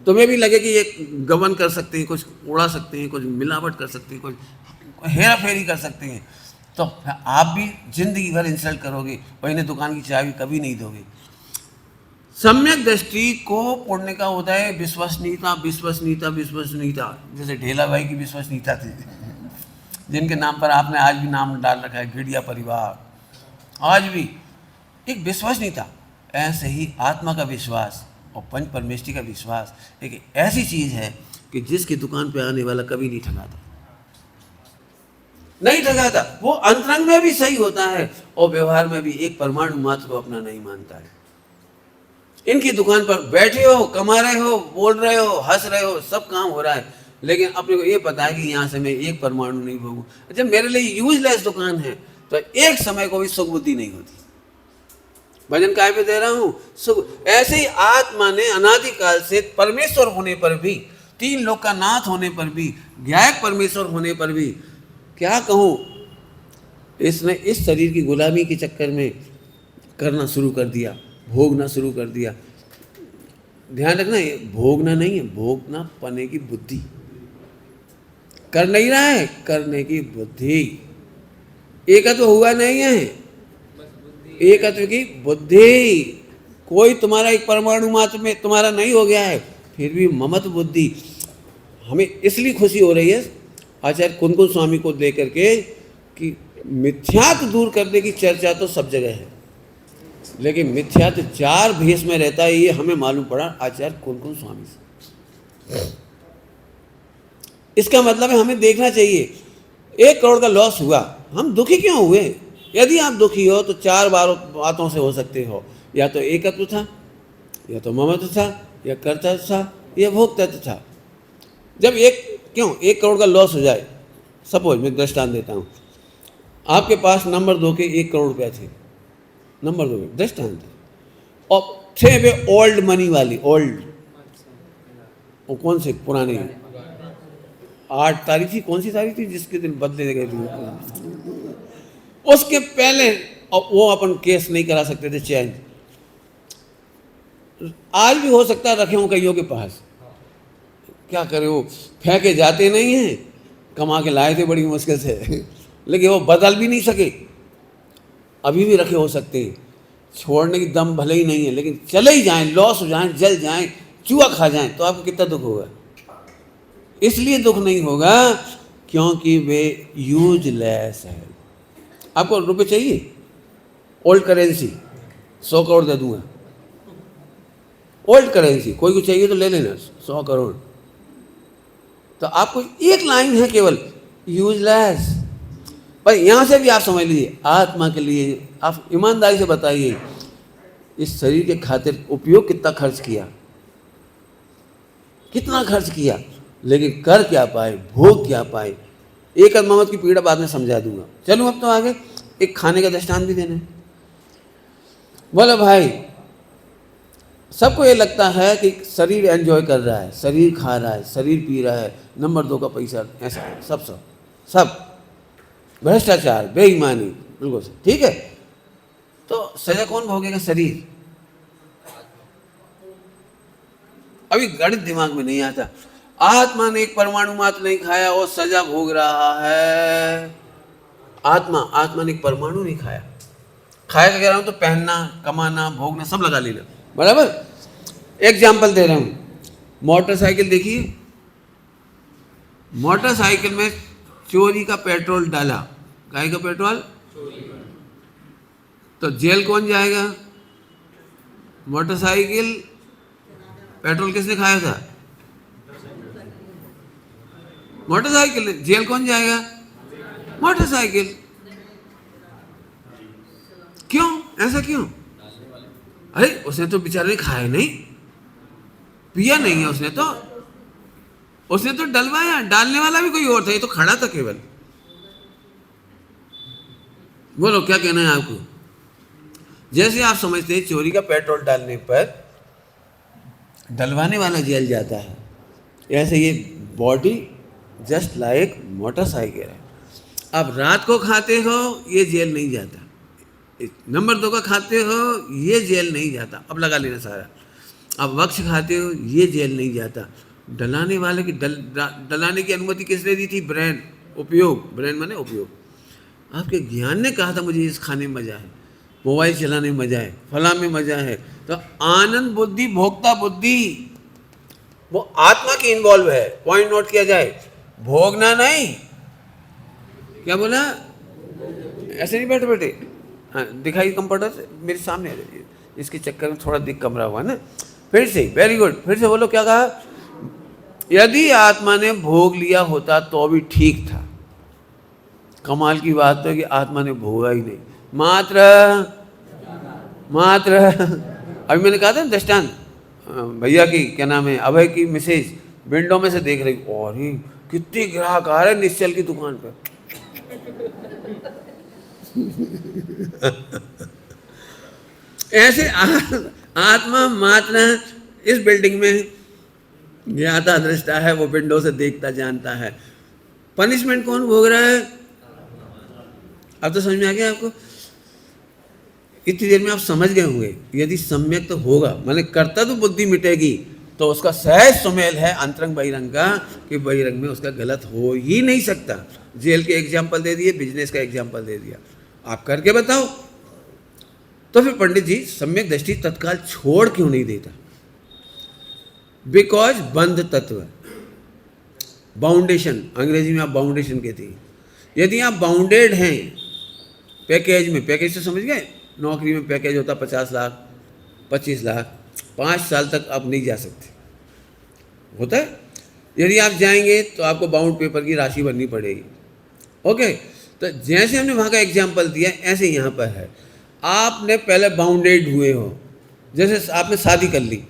तुम्हें भी लगे कि ये गबन कर सकते हैं, कुछ उड़ा सकते हैं, कुछ मिलावट कर सकते हैं, कुछ हेरा फेरी कर सकते हैं, तो आप भी जिंदगी भर इंसल्ट करोगे और इन्हें दुकान की चाबी कभी नहीं दोगे। सम्यक दृष्टि को पढ़ने का होता है विश्वसनीयता, विश्वसनीयता, विश्वसनीयता। जैसे ढेला भाई की विश्वसनीयता थी, जिनके नाम पर आपने आज भी नाम डाल रखा है घिड़िया परिवार, आज भी एक विश्वसनीयता। ऐसे ही आत्मा का विश्वास और पंच परमेष्टि का विश्वास एक ऐसी चीज है कि जिसकी दुकान पे आने वाला कभी नहीं ठगाता, नहीं ठगाता। वो अंतरंग में भी सही होता है और व्यवहार में भी एक परमाणु मात्र को अपना नहीं मानता है। इनकी दुकान पर बैठे हो, कमा रहे हो, बोल रहे हो, हंस रहे हो, सब काम हो रहा है, लेकिन अपने को ये पता है कि यहाँ से मैं एक परमाणु नहीं भोगूं। जब मेरे लिए यूजलेस दुकान है तो एक समय को भी सुख बुद्धि नहीं होती। भजन काय पे दे रहा हूं सुख। ऐसे ही आत्मा ने अनादिकाल से परमेश्वर होने पर भी, तीन लोक का नाथ होने पर भी, ज्ञायक परमेश्वर होने पर भी, क्या कहूं, इसने इस शरीर की गुलामी के चक्कर में करना शुरू कर दिया, भोगना शुरू कर दिया। ध्यान रखना ये भोगना नहीं है, भोगना पने की बुद्धि। कर नहीं रहा है, करने की बुद्धि। एकत्व हुआ नहीं है, एकत्व की बुद्धि। कोई तुम्हारा एक परमाणु मात्र में तुम्हारा नहीं हो गया है, फिर भी ममत्व बुद्धि। हमें इसलिए खुशी हो रही है आचार्य कुनकुन स्वामी को लेकर के कि मिथ्यात्व दूर करने की चर्चा तो सब जगह है, लेकिन मिथ्यात्व चार भेष में रहता है, ये हमें मालूम पड़ा आचार्य कुनकुन स्वामी से। इसका मतलब है हमें देखना चाहिए 1 करोड़ का लॉस हुआ, हम दुखी क्यों हुए? यदि आप दुखी हो तो 4 बातों से हो सकते हो, या तो एकत्व था, या तो ममत्व था, या कर्तव्य था, या भोक्तत्व था। जब 1 करोड़ का लॉस हो जाए, सपोज मैं दृष्टांत देता हूँ, आपके पास नंबर 2 के 1 करोड़ रुपया थे, नंबर 2 पे दृष्टांत, और थे वे ओल्ड मनी वाली, ओल्ड, वो कौन से पुराने 8 तारीख थी, कौन सी तारीख थी जिसके दिन बदले गए थे, उसके पहले, और वो अपन केस नहीं करा सकते थे चेंज। आज भी हो सकता है रखे हों कईयों के पास, क्या करे वो फेंके जाते नहीं हैं, कमा के लाए थे बड़ी मुश्किल से, लेकिन वो बदल भी नहीं सके, अभी भी रखे हो सकते हैं। छोड़ने की दम भले ही नहीं है, लेकिन चले ही जाएं, लॉस हो जाएं, जल जाएं, चूहा खा जाएं, तो आपको कितना दुख होगा? इसलिए दुख नहीं होगा क्योंकि वे यूजलेस है। आपको रुपए चाहिए, ओल्ड करेंसी 100 करोड़ दे दूंगा, ओल्ड करेंसी, कोई को चाहिए तो ले लेना 100 करोड़। तो आपको एक लाइन है केवल, यूजलेस। पर यहाँ से भी आप समझ लीजिए, आत्मा के लिए आप ईमानदारी से बताइए, इस शरीर के खातिर उपयोग कितना खर्च किया, कितना खर्च किया, लेकिन कर क्या पाए, भोग क्या पाए। एक ममत की पीड़ा बाद में समझा दूंगा। चलूँ अब तो आगे, एक खाने का दृष्टांत भी देना है। बोले भाई, सबको ये लगता है कि शरीर एंजॉय कर रहा है, शरीर खा रहा है, शरीर पी रहा है, नंबर 2 का पैसा, ऐसा सब भ्रष्टाचार, बेईमानी, बिल्कुल ठीक है। तो सजा कौन भोगेगा? शरीर। अभी गणित दिमाग में नहीं आता। आत्मा ने एक परमाणु मात्र नहीं खाया और सजा भोग रहा है। आत्मा ने एक परमाणु नहीं खाया। खाया का कह रहा हूं तो पहनना, कमाना, भोगना सब लगा लेना, बराबर। एग्जाम्पल दे रहा हूं, मोटरसाइकिल देखिए, मोटरसाइकिल में चोरी का पेट्रोल डाला, गाय का पेट्रोल, तो जेल कौन जाएगा? मोटरसाइकिल, पेट्रोल किसने खाया था? मोटरसाइकिल। जेल कौन जाएगा? मोटरसाइकिल। ऐसा क्यों? अरे उसने तो बेचारे ने खाया नहीं, पिया नहीं है उसने तो डलवाया। डालने वाला भी कोई और था, ये तो खड़ा था केवल। बोलो क्या कहना है आपको? जैसे आप समझते हैं चोरी का पेट्रोल डालने पर डलवाने वाला जेल जाता है, ऐसे ये बॉडी जस्ट लाइक मोटरसाइकिल है। अब रात को खाते हो ये जेल नहीं जाता, नंबर 2 का खाते हो ये जेल नहीं जाता, अब लगा लेना सारा। अब वक्ष खाते हो ये जेल नहीं जाता। डलाने वाले की डलाने की अनुमति किसने दी थी? ब्रेन, उपयोग। ब्रेन माने उपयोग। आपके ज्ञान ने कहा था मुझे इस खाने में मजा है, मोबाइल चलाने में मजा है, फला में मजा है। तो आनंद बुद्धि, भोक्ता बुद्धि, वो आत्मा की इन्वॉल्व है। पॉइंट नोट किया जाए, भोगना नहीं। क्या बोला? ऐसे नहीं बैठे बैठे। हाँ दिखाई कंप्यूटर से मेरे सामने आ जाइए, इसके चक्कर में थोड़ा दिख कमरा हुआ ना। फिर से, वेरी गुड, फिर से बोलो क्या कहा? यदि आत्मा ने भोग लिया होता तो भी ठीक था। कमाल की बात तो है कि आत्मा ने भोगा ही नहीं, मात्र अभी मैंने कहा था ना दृष्टांत, भैया की क्या नाम है, अभय की मिसेज विंडो में से देख रही, और ही कितने ग्राहक आ रहे हैं निश्चल की दुकान पर। ऐसे आत्मा मात्र इस बिल्डिंग में ज्ञाता दृष्टा है, वो विंडो से देखता जानता है। पनिशमेंट कौन भोग रहा है? अब तो समझ में आ गया आपको? इतनी देर में आप समझ गए होंगे। यदि सम्यक तो होगा, माने करता तो बुद्धि मिटेगी, तो उसका सहज सुमेल है अंतरंग बहिरंग का, कि बहिरंग में उसका गलत हो ही नहीं सकता। जेल के एग्जाम्पल दे दिए, बिजनेस का एग्जाम्पल दे दिया, आप करके बताओ। तो फिर पंडित जी सम्यक दृष्टि तत्काल छोड़ क्यों नहीं देता? बिकॉज बंध तत्व, बाउंडेशन, अंग्रेजी में आप बाउंडेशन कहते हैं। यदि आप बाउंडेड हैं पैकेज में, पैकेज से समझ गए, नौकरी में पैकेज होता 50 लाख 25 लाख, 5 साल तक आप नहीं जा सकते, होता है। यदि आप जाएंगे तो आपको बाउंड पेपर की राशि भरनी पड़ेगी। ओके, तो जैसे हमने वहाँ का एग्जाम्पल दिया, ऐसे यहाँ पर है। आपने पहले बाउंडेड हुए हो, जैसे आपने शादी कर ली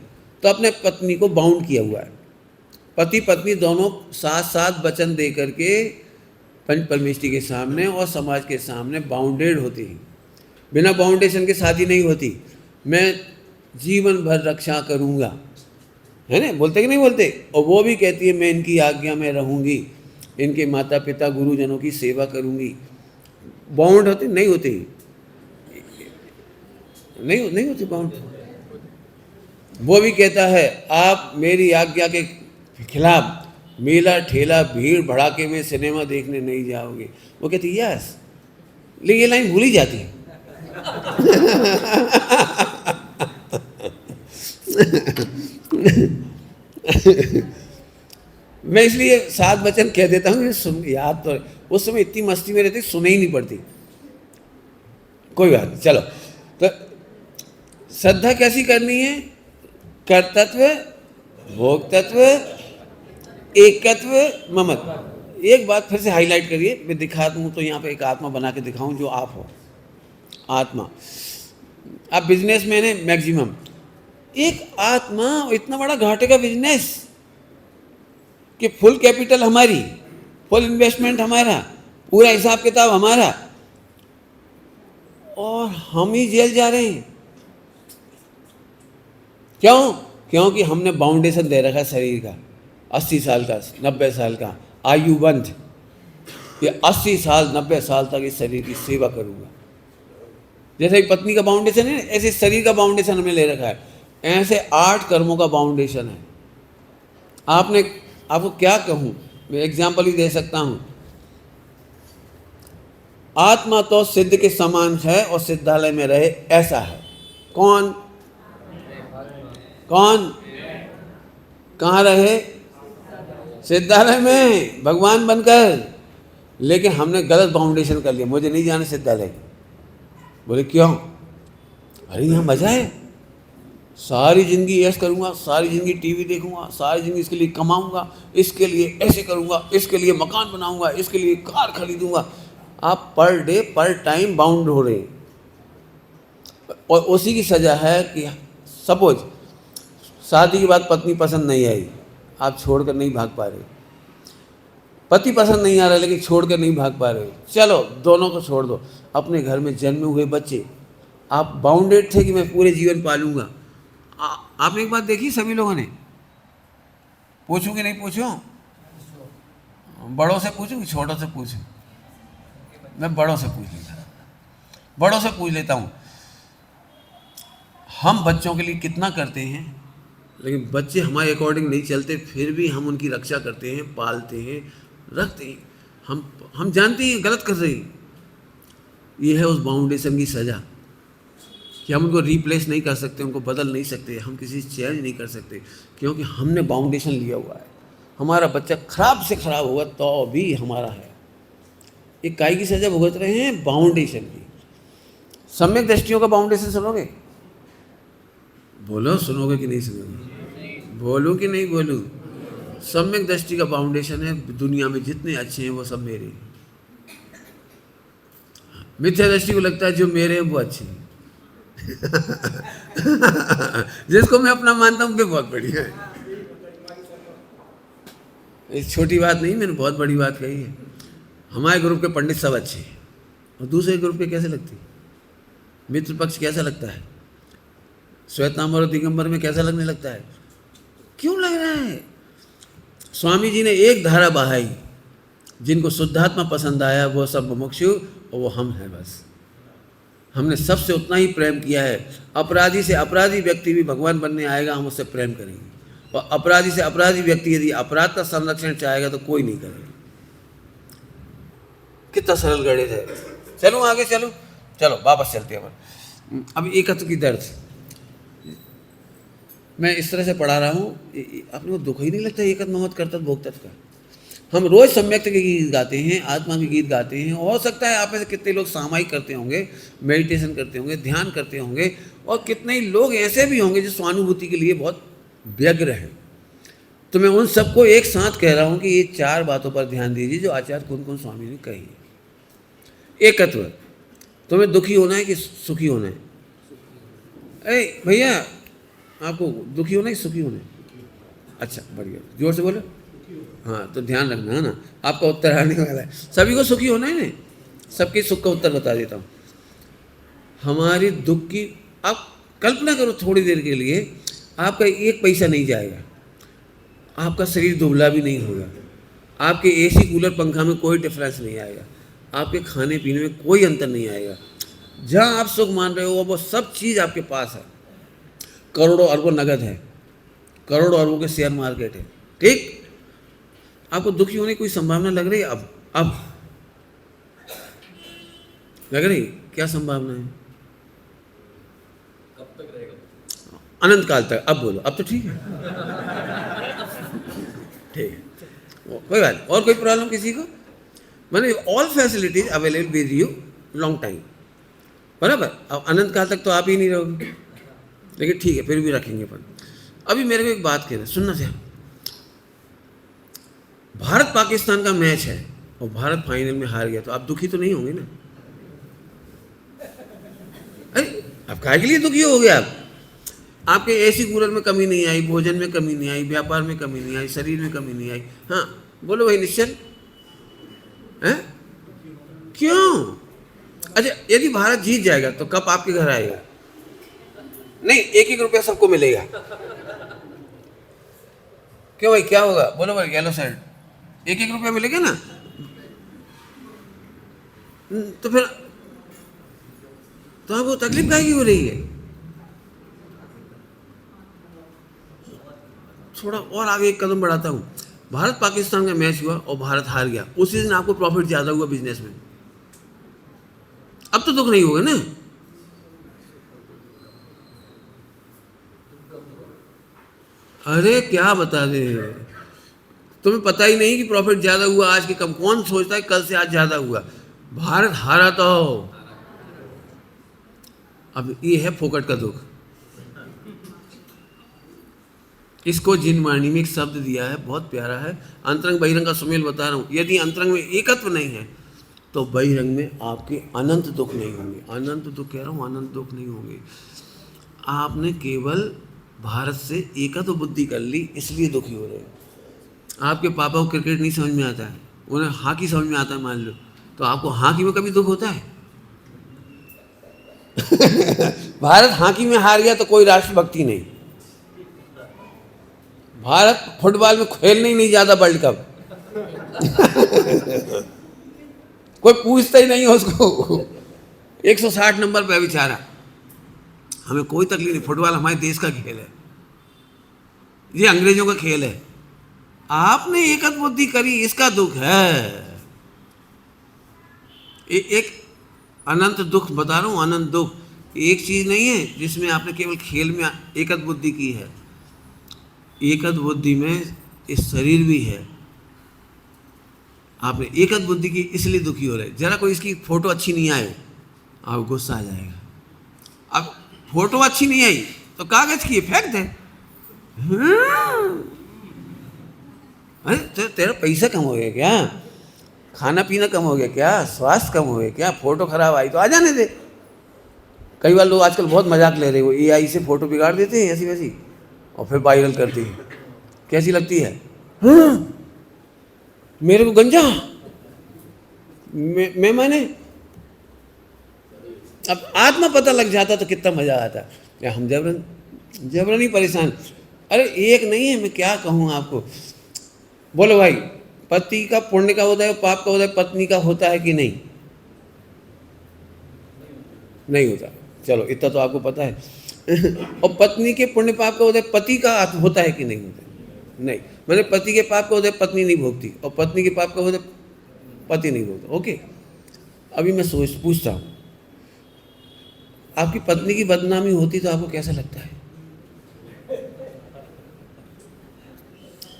तो अपने पत्नी को बाउंड किया हुआ है। पति पत्नी दोनों साथ साथ वचन दे करके पंच परमेष्टि के सामने और समाज के सामने बाउंडेड होती हैं। बिना बाउंडेशन के शादी नहीं होती। मैं जीवन भर रक्षा करूँगा, है ना, बोलते कि नहीं बोलते? और वो भी कहती है मैं इनकी आज्ञा में रहूँगी, इनके माता पिता गुरुजनों की सेवा करूँगी। बाउंड होते नहीं होते, नहीं होते बाउंड। वो भी कहता है आप मेरी आज्ञा के खिलाफ मेला ठेला भीड़ भड़ाके में सिनेमा देखने नहीं जाओगे। वो कहती यस, लेकिन ये लाइन भूली जाती है। मैं इसलिए 7 वचन कह देता हूँ, सुन याद तो उस समय इतनी मस्ती में रहती, सुने ही नहीं पड़ती। कोई बात नहीं, चलो। तो श्रद्धा कैसी करनी है? कर्तत्व, भोक्तत्व, एकत्व, ममत्व। एक बात फिर से हाईलाइट करिए, मैं दिखा दूँ तो यहाँ पे एक आत्मा बना के दिखाऊं जो आप हो। आत्मा, आप बिजनेसमैन है मैक्सिमम, एक आत्मा, इतना बड़ा घाटे का बिजनेस कि फुल कैपिटल हमारी, फुल इन्वेस्टमेंट हमारा, पूरा हिसाब किताब हमारा, और हम ही जेल जा रहे हैं। क्यों? क्योंकि हमने बाउंडेशन दे रखा है शरीर का, 80 साल का, 90 साल का आयु बंध, ये 80 साल 90 साल तक इस शरीर की सेवा करूँगा। जैसे एक पत्नी का बाउंडेशन है, ऐसे शरीर का बाउंडेशन हमने ले रखा है। ऐसे 8 कर्मों का बाउंडेशन है। आपको क्या कहूँ, मैं एग्जाम्पल ही दे सकता हूँ। आत्मा तो सिद्ध के समान है और सिद्धालय में रहे ऐसा है। कौन? कहाँ रहे? सिद्धालय में, भगवान बनकर। लेकिन हमने गलत बाउंडेशन कर लिया, मुझे नहीं जाना सिद्धालय। बोले क्यों? अरे यहाँ मजा है, सारी ज़िंदगी ऐश करूँगा, सारी ज़िंदगी टीवी देखूँगा, सारी ज़िंदगी इसके लिए कमाऊँगा, इसके लिए ऐसे करूँगा, इसके लिए मकान बनाऊँगा, इसके लिए कार खरीदूँगा। आप पर डे पर टाइम बाउंड हो रहे हैं। और उसी की सज़ा है कि सपोज शादी के बाद पत्नी पसंद नहीं आई, आप छोड़कर नहीं भाग पा रहे, पति पसंद नहीं आ रहा लेकिन छोड़कर नहीं भाग पा रहे, चलो दोनों को छोड़ दो। अपने घर में जन्मे हुए बच्चे, आप बाउंडेड थे कि मैं पूरे जीवन पालूंगा। आपने एक बात देखी, सभी लोगों ने, पूछूं कि नहीं पूछूं? बड़ों से पूछूं कि छोटों से पूछूं? मैं बड़ों से पूछ लेता हूं। हम बच्चों के लिए कितना करते हैं, लेकिन बच्चे हमारे अकॉर्डिंग नहीं चलते, फिर भी हम उनकी रक्षा करते हैं, पालते हैं, रखते हैं। हम जानते हैं गलत कर रहे हैं। ये है उस बाउंडेशन की सज़ा कि हम उनको रिप्लेस नहीं कर सकते, उनको बदल नहीं सकते, हम किसी से चेंज नहीं कर सकते, क्योंकि हमने बाउंडेशन लिया हुआ है। हमारा बच्चा खराब से खराब होगा तो भी हमारा है। एक काय की सज़ा भुगत रहे हैं? बाउंडेशन की। सम्यक दृष्टियों का बाउंडेशन सुनोगे? बोलो, सुनोगे कि नहीं सुनोगे? बोलूं कि नहीं बोलूं? सम्यक दृष्टि का बाउंडेशन है, दुनिया में जितने अच्छे हैं वो सब मेरे हैं। मिथ्या दृष्टि को लगता है जो मेरे हैं वो अच्छे हैं। जिसको मैं अपना मानता हूँ वो बहुत बढ़िया है। एक छोटी बात नहीं, मैंने बहुत बड़ी बात कही है। हमारे ग्रुप के पंडित सब अच्छे हैं और दूसरे ग्रुप के कैसे लगते हैं? मित्र पक्ष कैसा लगता है? श्वेतांबर और दिगंबर में कैसा लगने लगता है? क्यों लग रहा है? स्वामी जी ने एक धारा बहाई, जिनको शुद्धात्मा पसंद आया वो सब मुमुक्षु और वो हम हैं। बस हमने सबसे उतना ही प्रेम किया है। अपराधी से अपराधी व्यक्ति भी भगवान बनने आएगा, हम उससे प्रेम करेंगे। और अपराधी से अपराधी व्यक्ति यदि अपराध का संरक्षण चाहेगा तो कोई नहीं करेगा। कितना सरल गणित है। चलो आगे चलो, चलो वापस चलते हैं। अब एकत्व की दर्द मैं इस तरह से पढ़ा रहा हूँ, अपने को दुख ही नहीं लगता एकत्व ममत कर्तव्य भोक्तव्य का। हम रोज सम्यक्त के गीत गाते हैं, आत्मा के गीत गाते हैं। हो सकता है आप में से कितने लोग सामायिक करते होंगे, मेडिटेशन करते होंगे, ध्यान करते होंगे, और कितने ही लोग ऐसे भी होंगे जो स्वानुभूति के लिए बहुत व्यग्र हैं। तो मैं उन सबको एक साथ कह रहा हूँ कि ये 4 बातों पर ध्यान दीजिए जो आचार्य कुंद स्वामी ने कही है। एकत्व, तुम्हें दुखी होना है कि सुखी होना है? अरे भैया, आपको दुखी होना है कि सुखी होना है? अच्छा, बढ़िया, जोर से बोलो। हाँ, तो ध्यान रखना है ना, आपका उत्तर आने वाला है। सभी को सुखी होना है ना? सबके सुख का उत्तर बता देता हूँ। हमारी दुख की आप कल्पना करो थोड़ी देर के लिए, आपका 1 पैसा नहीं जाएगा, आपका शरीर दुबला भी नहीं होगा, आपके एसी कूलर पंखा में कोई डिफरेंस नहीं आएगा, आपके खाने पीने में कोई अंतर नहीं आएगा। जहाँ आप सुख मान रहे हो वो सब चीज़ आपके पास है। करोड़ों अरबों नगद है, करोड़ों अरबों के शेयर मार्केट है। ठीक, आपको दुखी होने की कोई संभावना लग रही है? अब लग रही? क्या संभावना है? कब तक रहेगा? अनंत काल तक। अब बोलो, अब तो ठीक है। ठीक है, कोई बात नहीं। और कोई प्रॉब्लम किसी को? मैंने all facilities available with you long time, बराबर। अब अनंत काल तक तो आप ही नहीं रहोगे, लेकिन ठीक है, फिर भी रखेंगे अपन। अभी मेरे को एक बात कहना, सुनना से। भारत पाकिस्तान का मैच है और भारत फाइनल में हार गया, तो आप दुखी तो नहीं होंगे ना? अरे अब काहे के लिए दुखी हो गए आप? आपके एसी कूलर में कमी नहीं आई, भोजन में कमी नहीं आई, व्यापार में कमी नहीं आई, शरीर में कमी नहीं आई। हाँ बोलो भाई निश्चल है? क्यों? अच्छा, यदि भारत जीत जाएगा तो कप आपके घर आएगा? नहीं, 1-1 रुपया सबको मिलेगा। क्यों भाई, क्या होगा? बोलो भाई, येलो शर्ट, 1-1 रुपया मिलेगा ना? तो फिर तो आपको तकलीफ काहे की हो रही है? थोड़ा और आगे एक कदम बढ़ाता हूँ। भारत पाकिस्तान का मैच हुआ और भारत हार गया, उसी दिन आपको प्रॉफिट ज्यादा हुआ बिजनेस में, अब तो दुख नहीं होगा ना? अरे क्या बता दे, तुम्हें पता ही नहीं कि प्रॉफिट ज्यादा हुआ आज के कम। कौन सोचता है कल से आज ज्यादा हुआ? भारत हारा तो अब ये है फोकट का दुख। इसको जिन वाणी में एक शब्द दिया है, बहुत प्यारा है, अंतरंग बहिरंग का सुमेल बता रहा हूं। यदि अंतरंग में एकत्व नहीं है तो बहिरंग में आपके अनंत दुख नहीं होंगे। अनंत दुख कह रहा हूँ, अनंत दुख नहीं होंगे। आपने केवल भारत से एकत्व बुद्धि कर ली, इसलिए दुखी हो रहे हो। आपके पापा को क्रिकेट नहीं समझ में आता है, उन्हें हॉकी समझ में आता है मान लो, तो आपको हॉकी में कभी दुख होता है? भारत हॉकी में हार गया तो कोई राष्ट्रभक्ति नहीं। भारत फुटबॉल में खेलने ही नहीं जाता वर्ल्ड कप। कोई पूछता ही नहीं है उसको। 160 नंबर पे बेचारा। हमें कोई तकलीफ नहीं, फुटबॉल हमारे देश का खेल है, ये अंग्रेजों का खेल है। आपने एकत्व बुद्धि करी, इसका दुख है। एक अनंत दुख बता रहा हूं, अनंत दुख एक चीज नहीं है जिसमें आपने केवल खेल में एकत्व बुद्धि की है। एकत्व बुद्धि में इस शरीर भी है। आपने एकत्व बुद्धि की इसलिए दुखी हो रहे। जरा कोई इसकी फोटो अच्छी नहीं आए, आप गुस्सा आ जाएगा। अब फोटो अच्छी नहीं आई तो कागज की फेंक दे। अरे तेरा पैसा कम हो गया क्या? खाना पीना कम हो गया क्या? स्वास्थ्य कम हो गया क्या? फोटो खराब आई तो आ जाने दे। कई बार लोग आजकल बहुत मजाक ले रहे हो, AI से फोटो बिगाड़ देते हैं ऐसी वैसी और फिर वायरल करते हैं। कैसी लगती है? हाँ, मेरे को गंजा मैंने अब आत्मा पता लग जाता तो कितना मजा आता। या हम जबरन ही परेशान। अरे एक नहीं है, मैं क्या कहूँ आपको। बोलो भाई, पति का पुण्य का होता है, पाप का होता है, पत्नी का होता है कि नहीं? नहीं होता। चलो इतना तो आपको पता है। और पत्नी के पुण्य पाप का होता है, पति का होता है कि नहीं होता? नहीं। मैंने पति के पाप का होता है, पत्नी नहीं भोगती, और पत्नी के पाप का होता है, पति नहीं भोगता। ओके, अभी मैं पूछता हूँ, आपकी पत्नी की बदनामी होती तो आपको कैसा लगता है?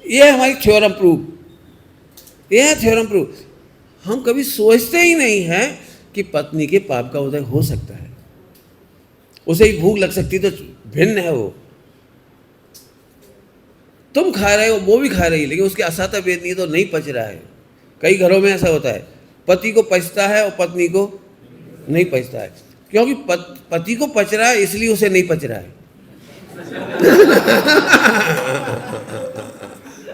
ये हमारी थ्योरम प्रूफ। ये है थ्योरम प्रूफ। हम कभी सोचते ही नहीं है कि पत्नी के पाप का उदय हो सकता है। उसे ही भूख लग सकती तो भिन्न है वो। तुम खा रहे हो, वो भी खा रही है, लेकिन उसके असाता वेद नहीं तो नहीं पच रहा है। कई घरों में ऐसा होता है, पति को पचता है और पत्नी को नहीं पचता है, क्योंकि पति को पच रहा है इसलिए उसे नहीं पच रहा है।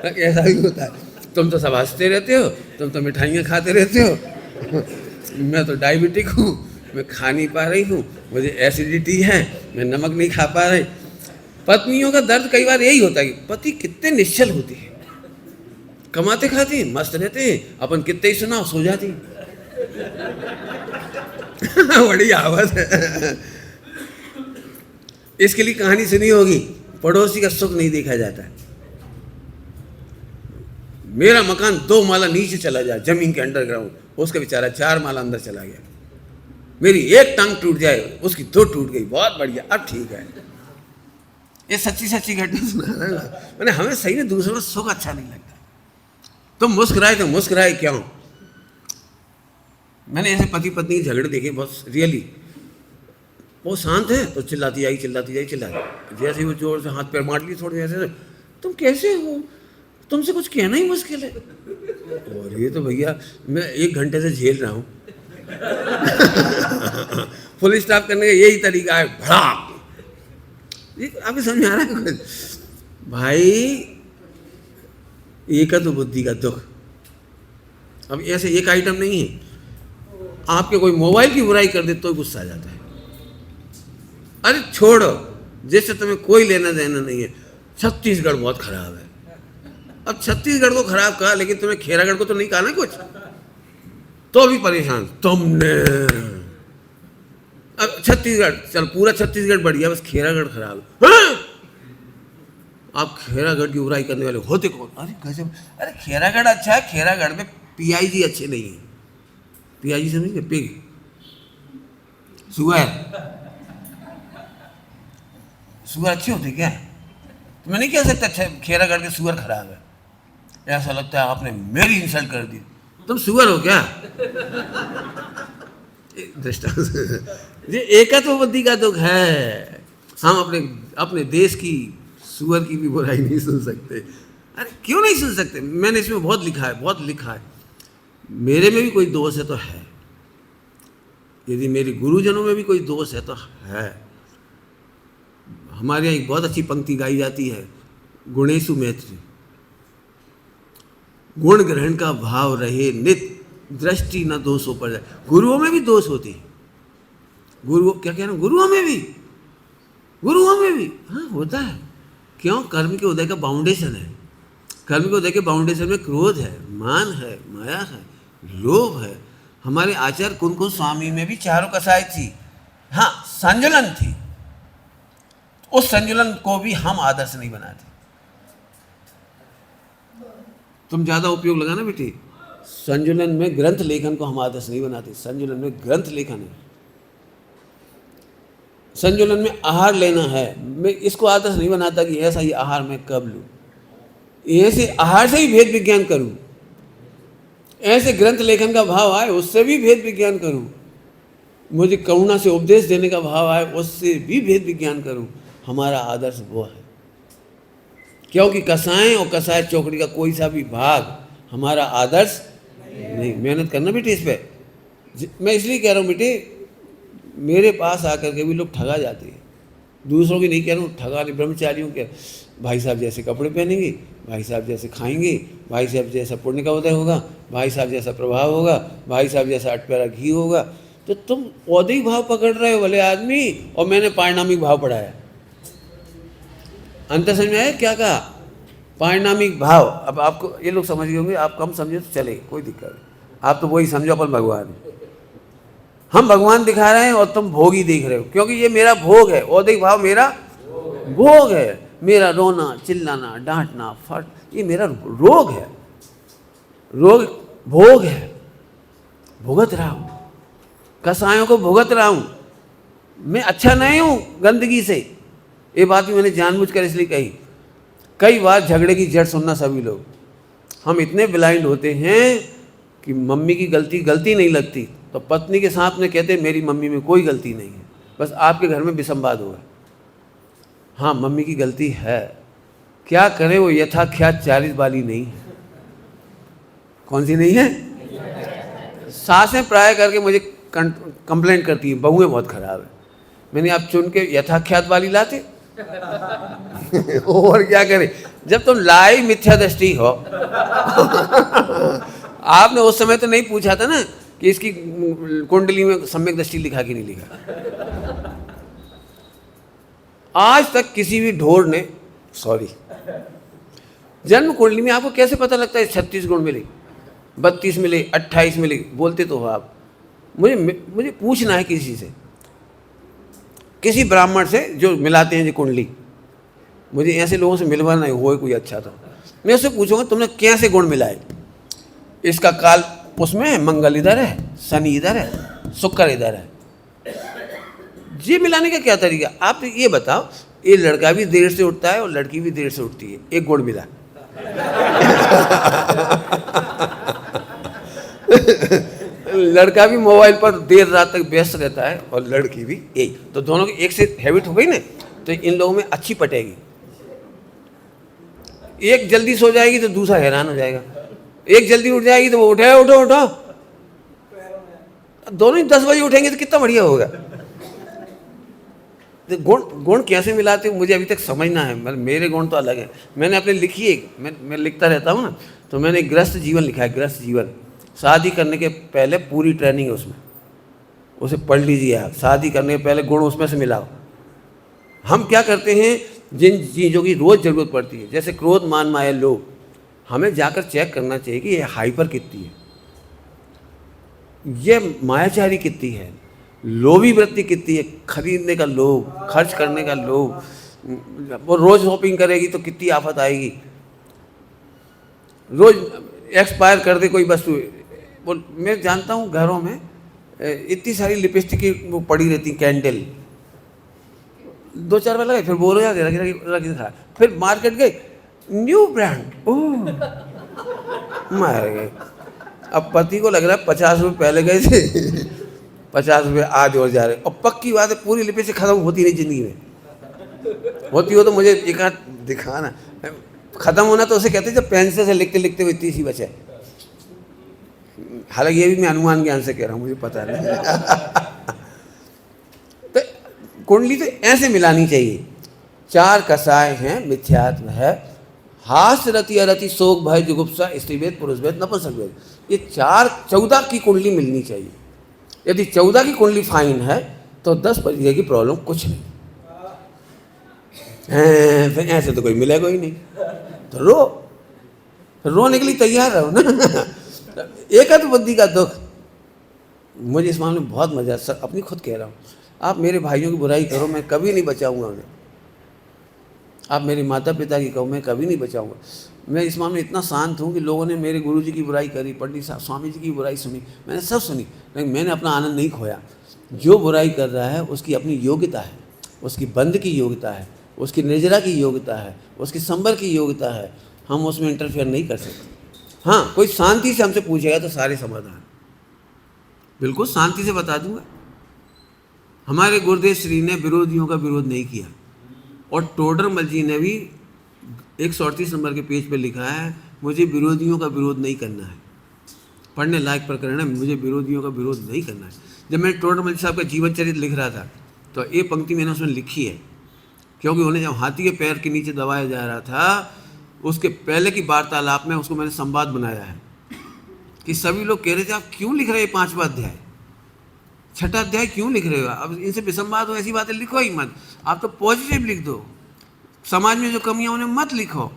ऐसा भी होता है। तुम तो सब हंसते रहते हो, तुम तो मिठाइयाँ खाते रहते हो, मैं तो डायबिटिक हूँ, मैं खा नहीं पा रही हूँ, मुझे एसिडिटी है, मैं नमक नहीं खा पा रही। पत्नियों का दर्द कई बार यही होता है कि पति कितने निश्चल होते हैं, कमाते खाते मस्त रहते हैं, अपन कितने ही सुनाओ सो जाती। बड़ी आवाज है। इसके लिए कहानी सुनी होगी, पड़ोसी का सुख नहीं देखा जाता। मेरा मकान 2 माला नीचे चला जाए जमीन के अंडरग्राउंड, उसका बेचारा 4 माला अंदर चला गया। मेरी एक टांग टूट जाए, उसकी 2 टूट गई, बहुत बढ़िया, अब ठीक है। ये सच्ची सच्ची घटना सुना रहा है मैंने। हमें सही में दूसरों का सुख अच्छा नहीं लगता। तुम मुस्कुराए तो मुस्कुराए क्यों? मैंने ऐसे पति पत्नी के झगड़े देखे बहुत रियली। वो शांत है तो चिल्लाती आई जैसे वो जोर से हाथ पैर मार ली थोड़ी ऐसे, तुम कैसे हो, तुमसे कुछ कहना ही मुश्किल है। और ये तो भैया मैं 1 घंटे से झेल रहा हूँ। फुल स्टॉप करने का यही तरीका है, भड़ाक। आपको समझ में आ रहा है भाई? एकत्व बुद्धि का दुख। अब ऐसे एक आइटम नहीं है, आपके कोई मोबाइल की बुराई कर दे तो गुस्सा आ जाता है। अरे छोड़ो, जिससे तुम्हें कोई लेना देना नहीं है। छत्तीसगढ़ बहुत खराब है। अब छत्तीसगढ़ को खराब कहा, लेकिन तुम्हें खेरागढ़ को तो नहीं कहा ना कुछ, तो भी परेशान तुमने। अब छत्तीसगढ़, चल पूरा छत्तीसगढ़ बढ़िया, बस खेरागढ़ खराब है। आप खेरागढ़ की बुराई करने वाले होते कौन? अरे गजब। अरे खेरागढ़ अच्छा है, खेरागढ़ में PIG अच्छे नहीं है। PIG समझिए, पिग, सुअर अच्छे होते क्या? तो मैं नहीं कह सकता खेरागढ़ के सुअर खराब है। ऐसा लगता है आपने मेरी इंसल्ट कर दी। तुम सुअर हो क्या? ये एकत्व बुद्धि का दुख है। हम अपने देश की सुअर की भी बुराई नहीं सुन सकते। अरे क्यों नहीं सुन सकते? मैंने इसमें बहुत लिखा है। मेरे में भी कोई दोष है तो है। यदि मेरे गुरुजनों में भी कोई दोष है तो है। हमारे यहाँ एक बहुत अच्छी पंक्ति गाई जाती है, गुणेशु मैत्री, गुण ग्रहण का भाव रहे नित, दृष्टि न दोषों पर जाए। गुरुओं में भी दोष होते हैं, गुरु क्या कह रहे हैं, गुरुओं में भी हाँ होता है। क्यों? कर्म के उदय का बाउंडेशन है। कर्म के उदय के बाउंडेशन में क्रोध है, मान है, माया है, लोभ है। हमारे आचार्य कुंकुम स्वामी में भी चारों कसाई थी, हाँ संजुलन थी। उस संजुलन को भी हम आदर्श नहीं बनाते। तुम ज्यादा उपयोग लगाना बेटी, संजुलन में ग्रंथ लेखन को हम आदर्श नहीं बनाते। संजुलन में ग्रंथ लेखन है, संजुलन में आहार लेना है। मैं इसको आदर्श नहीं बनाता कि ऐसा ही आहार मैं कब लूँ, ऐसे आहार से ही भेद विज्ञान करूँ, ऐसे ग्रंथ लेखन का भाव आए उससे भी भेद विज्ञान करूँ, मुझे करुणा से उपदेश देने का भाव आए उससे भी भेद विज्ञान करूँ। हमारा आदर्श वो है, क्योंकि कसाय और कसाय चौकड़ी का कोई सा भी भाग हमारा आदर्श नहीं। मेहनत करना बेटे इस पे। मैं इसलिए कह रहा हूँ बेटे, मेरे पास आकर के भी लोग ठगा जाते हैं, दूसरों की नहीं कह रहा हूँ, ठगा नहीं, ब्रह्मचारियों के। भाई साहब जैसे कपड़े पहनेंगे, भाई साहब जैसे खाएंगे, भाई साहब जैसा पुण्य का उदय होगा, भाई साहब जैसा प्रभाव होगा, भाई साहब जैसा अटप्यारा घी होगा। तो तुम औदिक भाव पकड़ रहे हो भले आदमी, और मैंने पारिणामिक भाव पढ़ाया। अंतर समझ में आया क्या कहा? पारिणामिक भाव। अब आपको ये लोग समझ गए होंगे, आप कम समझे तो चले, कोई दिक्कत नहीं। आप तो वही समझो अपन भगवान, हम भगवान दिखा रहे हैं और तुम भोग ही देख रहे हो, क्योंकि ये मेरा भोग है। औदिक भाव मेरा भोग है, मेरा रोना, चिल्लाना, डांटना, फट, ये मेरा रोग है, रोग भोग है, भुगत रहा हूँ, कसायों को भुगत रहा हूँ। मैं अच्छा नहीं हूँ गंदगी से, ये बात भी मैंने जानबूझकर इसलिए कही। कई बार झगड़े की जड़ सुनना सभी लोग, हम इतने ब्लाइंड होते हैं कि मम्मी की गलती नहीं लगती, तो पत्नी के साथ में कहते मेरी मम्मी में कोई गलती नहीं है, बस आपके घर में विसंवाद हुआ। हाँ मम्मी की गलती है, क्या करें, वो यथाख्यात 40 वाली नहीं है। कौन सी नहीं है? सासें प्राय करके मुझे कंप्लेंट करती हैं, बहुएं बहुत खराब है। मैंने आप चुन के यथाख्यात वाली लाते और क्या करें, जब तुम लाई मिथ्या दृष्टि हो आपने उस समय तो नहीं पूछा था ना कि इसकी कुंडली में सम्यक दृष्टि लिखा कि नहीं लिखा। आज तक किसी भी ढोर ने, सॉरी, जन्म कुंडली में आपको कैसे पता लगता है 36 गुण मिले, 32 मिले, 28 मिले? बोलते तो हो आप। मुझे पूछना है किसी से, किसी ब्राह्मण से जो मिलाते हैं जो कुंडली, मुझे ऐसे लोगों से मिलवाना है, हो कोई अच्छा तो मैं उससे पूछूंगा तुमने कैसे गुण मिलाए। इसका काल उसमें है, मंगल इधर है, शनि इधर है, शुक्र इधर है, ये मिलाने का क्या तरीका? आप ये बताओ, ये लड़का भी देर से उठता है और लड़की भी देर से उठती है, एक गुण मिला लड़का भी मोबाइल पर देर रात तक व्यस्त रहता है और लड़की भी एक, तो दोनों की एक से हैबिट हो गई ना, तो इन लोगों में अच्छी पटेगी। एक जल्दी सो जाएगी तो दूसरा हैरान हो जाएगा, एक जल्दी उठ जाएगी तो वो उठे उठो उठो, दोनों ही 10 बजे उठेंगे तो कितना बढ़िया होगा। तो गुण कैसे मिलाते हो मुझे अभी तक समझना है। मेरे गुण तो अलग है, मैंने अपने लिखी है, मैं लिखता रहता हूँ ना, तो मैंने गृहस्थ जीवन लिखा है। गृहस्थ जीवन, शादी करने के पहले पूरी ट्रेनिंग है उसमें, उसे पढ़ लीजिए आप। शादी करने के पहले गुण उसमें से मिलाओ। हम क्या करते हैं, जिन चीज़ों की रोज़ ज़रूरत पड़ती है, जैसे क्रोध, मान, माया, लोभ, हमें जाकर चेक करना चाहिए कि ये हाइपर कितनी है, ये मायाचारी कितनी है, लोभी वृत्ति कितनी है, खरीदने का लोभ, खर्च करने का लोभ, वो रोज़ शॉपिंग करेगी तो कितनी आफत आएगी। रोज़ एक्सपायर कर दे कोई वस्तु। वो मैं जानता हूँ घरों में इतनी सारी लिपस्टिक की वो पड़ी रहती, कैंडल 2-4 बार लगाए, फिर बोल हो जाते, रख खा, फिर मार्केट गए, न्यू ब्रांड, ओह मार गए। अब पति को लग रहा है 50 रुपये पहले गए थे 50 रुपये आज और जा रहे, और पक्की बात है पूरी लिपस्टिक खत्म होती नहीं जिंदगी में। होती हो तो मुझे एक हाथ दिखाना। खत्म होना तो उसे कहते जब पेंसिल से लिखते लिखते हुए इतनी सी बचे। हालांकि ये भी मैं अनुमान ज्ञान से कह रहा हूँ, मुझे पता नहीं। तो कुंडली तो ऐसे मिलानी चाहिए। 4 कसाय हैं, मिथ्यात्व है, हास रति अरति शोक भय जुगुप्सा स्त्रीभेद पुरुषभेद नपुंसकभेद, ये 14 की कुंडली मिलनी चाहिए। यदि 14 की कुंडली फाइन है तो 10 परिचय की प्रॉब्लम कुछ नहीं है। फिर ऐसे तो कोई मिलेगा ही नहीं, तो रोने के लिए तैयार रहो ना। एकत्व बुद्धि का दुख, मुझे इस मामले में बहुत मजा सर, अपनी खुद कह रहा हूँ। आप मेरे भाइयों की बुराई करो, मैं कभी नहीं बचाऊंगा उन्हें। आप मेरे माता पिता की कहो, मैं कभी नहीं बचाऊंगा। मैं इस मामले में इतना शांत हूँ कि लोगों ने मेरे गुरुजी की बुराई करी, पंडित साहब स्वामी जी की बुराई सुनी, मैंने सब सुनी, लेकिन मैंने अपना आनंद नहीं खोया। जो बुराई कर रहा है उसकी अपनी योग्यता है, उसकी बंद की योग्यता है, उसकी निर्जरा की योग्यता है, उसकी संबर की योग्यता है, हम उसमें इंटरफेयर नहीं कर सकते। हाँ, कोई शांति से हमसे पूछेगा तो सारे समाधान बिल्कुल शांति से बता दूंगा। हमारे गुरुदेव श्री ने विरोधियों का विरोध नहीं किया, और टोडरमल जी ने भी 138 नंबर के पेज पे लिखा है, मुझे विरोधियों का विरोध नहीं करना है। पढ़ने लायक प्रकरण है, मुझे विरोधियों का विरोध नहीं करना है। जब मैं टोडरमल साहब का जीवन चरित्र लिख रहा था तो ये पंक्ति मैंने उसमें लिखी है, क्योंकि उन्हें जब हाथी के पैर के नीचे दबाया जा रहा था, उसके पहले की वार्तालाप में उसको मैंने संवाद बनाया है कि सभी लोग कह रहे थे आप क्यों लिख रहे हैं 5वां अध्याय, 6ठा अध्याय क्यों लिख रहे हो, अब इनसे विसंवाद हो ऐसी बातें लिखो ही मत, आप तो पॉजिटिव लिख दो, समाज में जो कमियां उन्हें मत लिखो।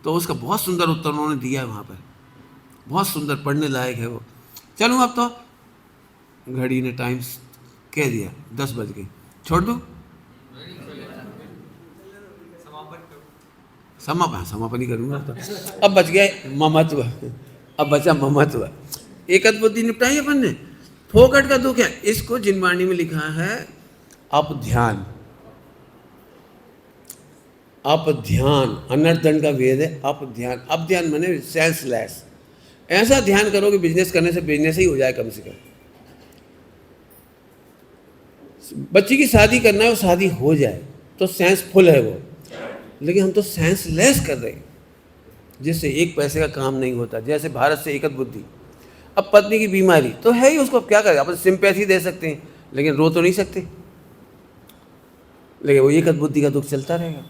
तो उसका बहुत सुंदर उत्तर उन्होंने दिया है वहाँ पर, बहुत सुंदर, पढ़ने लायक है वो। चलूँ अब तो, घड़ी ने टाइम कह दिया 10 बज गई, छोड़ दूँ? समापन ही करूँगा तो। अब बच गया ममत्व, अब बचा ममत्व। एकत्व बुद्धि निपटाई अपन ने। फोकट का दुख है, इसको जिनवाणी में लिखा है अपध्यान। अपध्यान अनर्दंड का वेद है, अपध्यान। अपध्यान माने सेंसलेस। ऐसा ध्यान करो कि बिजनेस करने से बिजनेस ही हो जाए कम से कम। बच्ची की शादी करना है, वो शादी हो जाए तो सेंसफुल है वो, लेकिन हम तो सेंसलेस कर रहे हैं, जिससे एक पैसे का काम नहीं होता। जैसे भारत से एकत्व बुद्धि। अब पत्नी की बीमारी तो है ही, उसको अब क्या करें, अपन सिंपैथी दे सकते हैं लेकिन रो तो नहीं सकते, लेकिन वो एकत्व बुद्धि का दुख चलता रहेगा।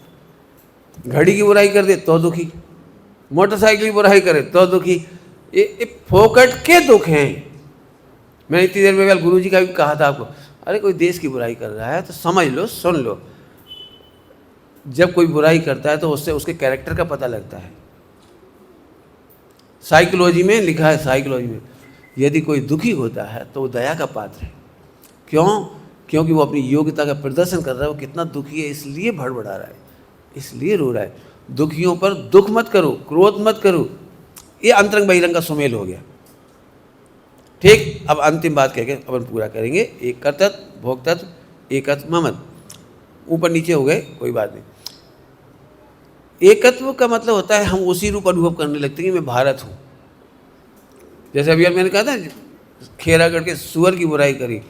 घड़ी की बुराई कर दे तो दुखी, मोटरसाइकिल की बुराई करे तो दुखी। ये फोकट के दुख हैं। मैंने इतनी देर में कल गुरुजी का भी कहा था आपको, अरे कोई देश की बुराई कर रहा है तो समझ लो, सुन लो। जब कोई बुराई करता है तो उससे उसके कैरेक्टर का पता लगता है। साइकोलॉजी में लिखा है, साइकोलॉजी में यदि कोई दुखी होता है तो वो दया का पात्र है। क्यों? क्योंकि वो अपनी योग्यता का प्रदर्शन कर रहा है, वो कितना दुखी है इसलिए भड़बड़ा रहा है, इसलिए रो रहा है। दुखियों पर दुख मत करो, क्रोध मत करो। ये अंतरंग बहिरंग का सुमेल हो गया। ठीक, अब अंतिम बात कह के अपन पूरा करेंगे। एक कर्तत्व, भोक्तत्व, एकत्व, ममत्व। ऊपर नीचे हो गए, कोई बात नहीं। एकत्व का मतलब होता है हम उसी रूप अनुभव करने लगते हैं कि मैं भारत हूँ। जैसे अभी मैंने कहा था खेरागढ़ के सुअर की बुराई करी,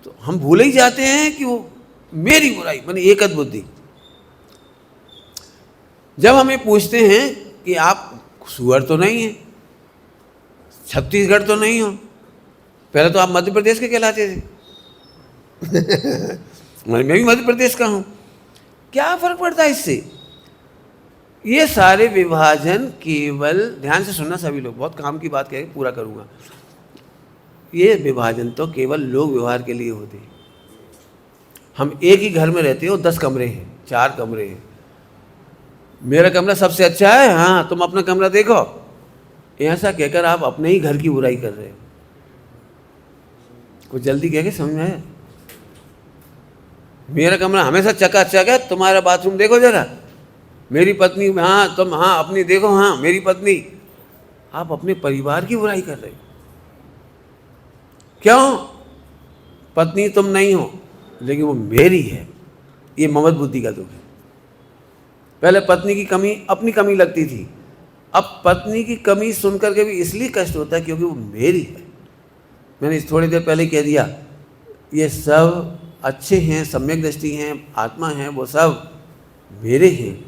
तो हम भूल ही जाते हैं कि वो मेरी बुराई, माने एकत्व बुद्धि। जब हमें पूछते हैं कि आप सुअर तो नहीं हैं, छत्तीसगढ़ तो नहीं हो, पहले तो आप मध्य प्रदेश के कहलाते थे। मैं भी मध्य प्रदेश का हूँ, क्या फर्क पड़ता है इससे? ये सारे विभाजन केवल, ध्यान से सुनना सभी लोग, बहुत काम की बात कह के पूरा करूँगा। ये विभाजन तो केवल लोक व्यवहार के लिए होते हैं। हम एक ही घर में रहते हो, 10 कमरे हैं, 4 कमरे हैं, मेरा कमरा सबसे अच्छा है, हाँ तुम अपना कमरा देखो, ऐसा कहकर आप अपने ही घर की बुराई कर रहे हो। कुछ जल्दी कह के समझ में आया? मेरा कमरा हमेशा चकाचक है, तुम्हारा बाथरूम देखो जरा, मेरी पत्नी, हाँ तुम, हाँ अपनी देखो, हाँ मेरी पत्नी। आप अपने परिवार की बुराई कर रहे हो। क्यों? पत्नी तुम नहीं हो लेकिन वो मेरी है। ये ममत बुद्धि का दुख है। पहले पत्नी की कमी अपनी कमी लगती थी, अब पत्नी की कमी सुनकर के भी इसलिए कष्ट होता है क्योंकि वो मेरी है। मैंने थोड़ी देर पहले कह दिया, ये सब अच्छे हैं, सम्यक दृष्टि हैं, आत्मा हैं, वो सब मेरे हैं।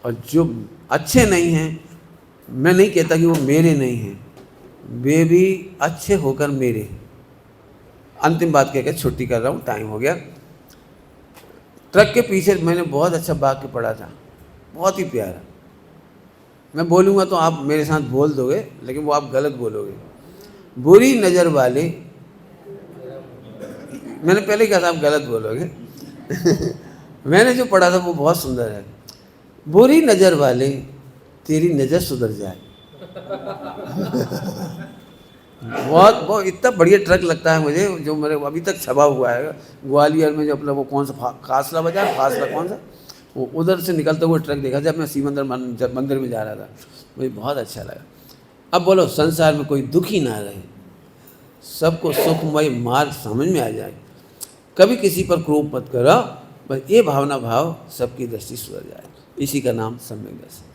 और जो अच्छे नहीं हैं, मैं नहीं कहता कि वो मेरे नहीं हैं, वे भी अच्छे होकर मेरे। अंतिम बात कहकर छुट्टी कर रहा हूँ, टाइम हो गया। ट्रक के पीछे मैंने बहुत अच्छा वाक्य पढ़ा था, बहुत ही प्यारा। मैं बोलूँगा तो आप मेरे साथ बोल दोगे, लेकिन वो आप गलत बोलोगे। बुरी नज़र वाले, मैंने पहले ही कहा था आप गलत बोलोगे। मैंने जो पढ़ा था वो बहुत सुंदर है। बुरी नज़र वाले तेरी नज़र सुधर जाए। बहुत बहुत इतना बढ़िया ट्रक लगता है मुझे, जो मेरे अभी तक छपा हुआ है ग्वालियर में। जो अपना वो कौन सा कासला बाजार, फासला कौन सा, वो उधर से निकलता हुआ ट्रक देखा जब मैं शिव मंदिर में जा रहा था, मुझे बहुत अच्छा लगा। अब बोलो, संसार में कोई दुखी ना रहे, सबको सुखमय मार्ग समझ में आ जाए। कभी किसी पर क्रोध मत करो, बस ये भावना भाव सबकी दृष्टि सुधर जाए। इसी का नाम सम्यक दर्शन।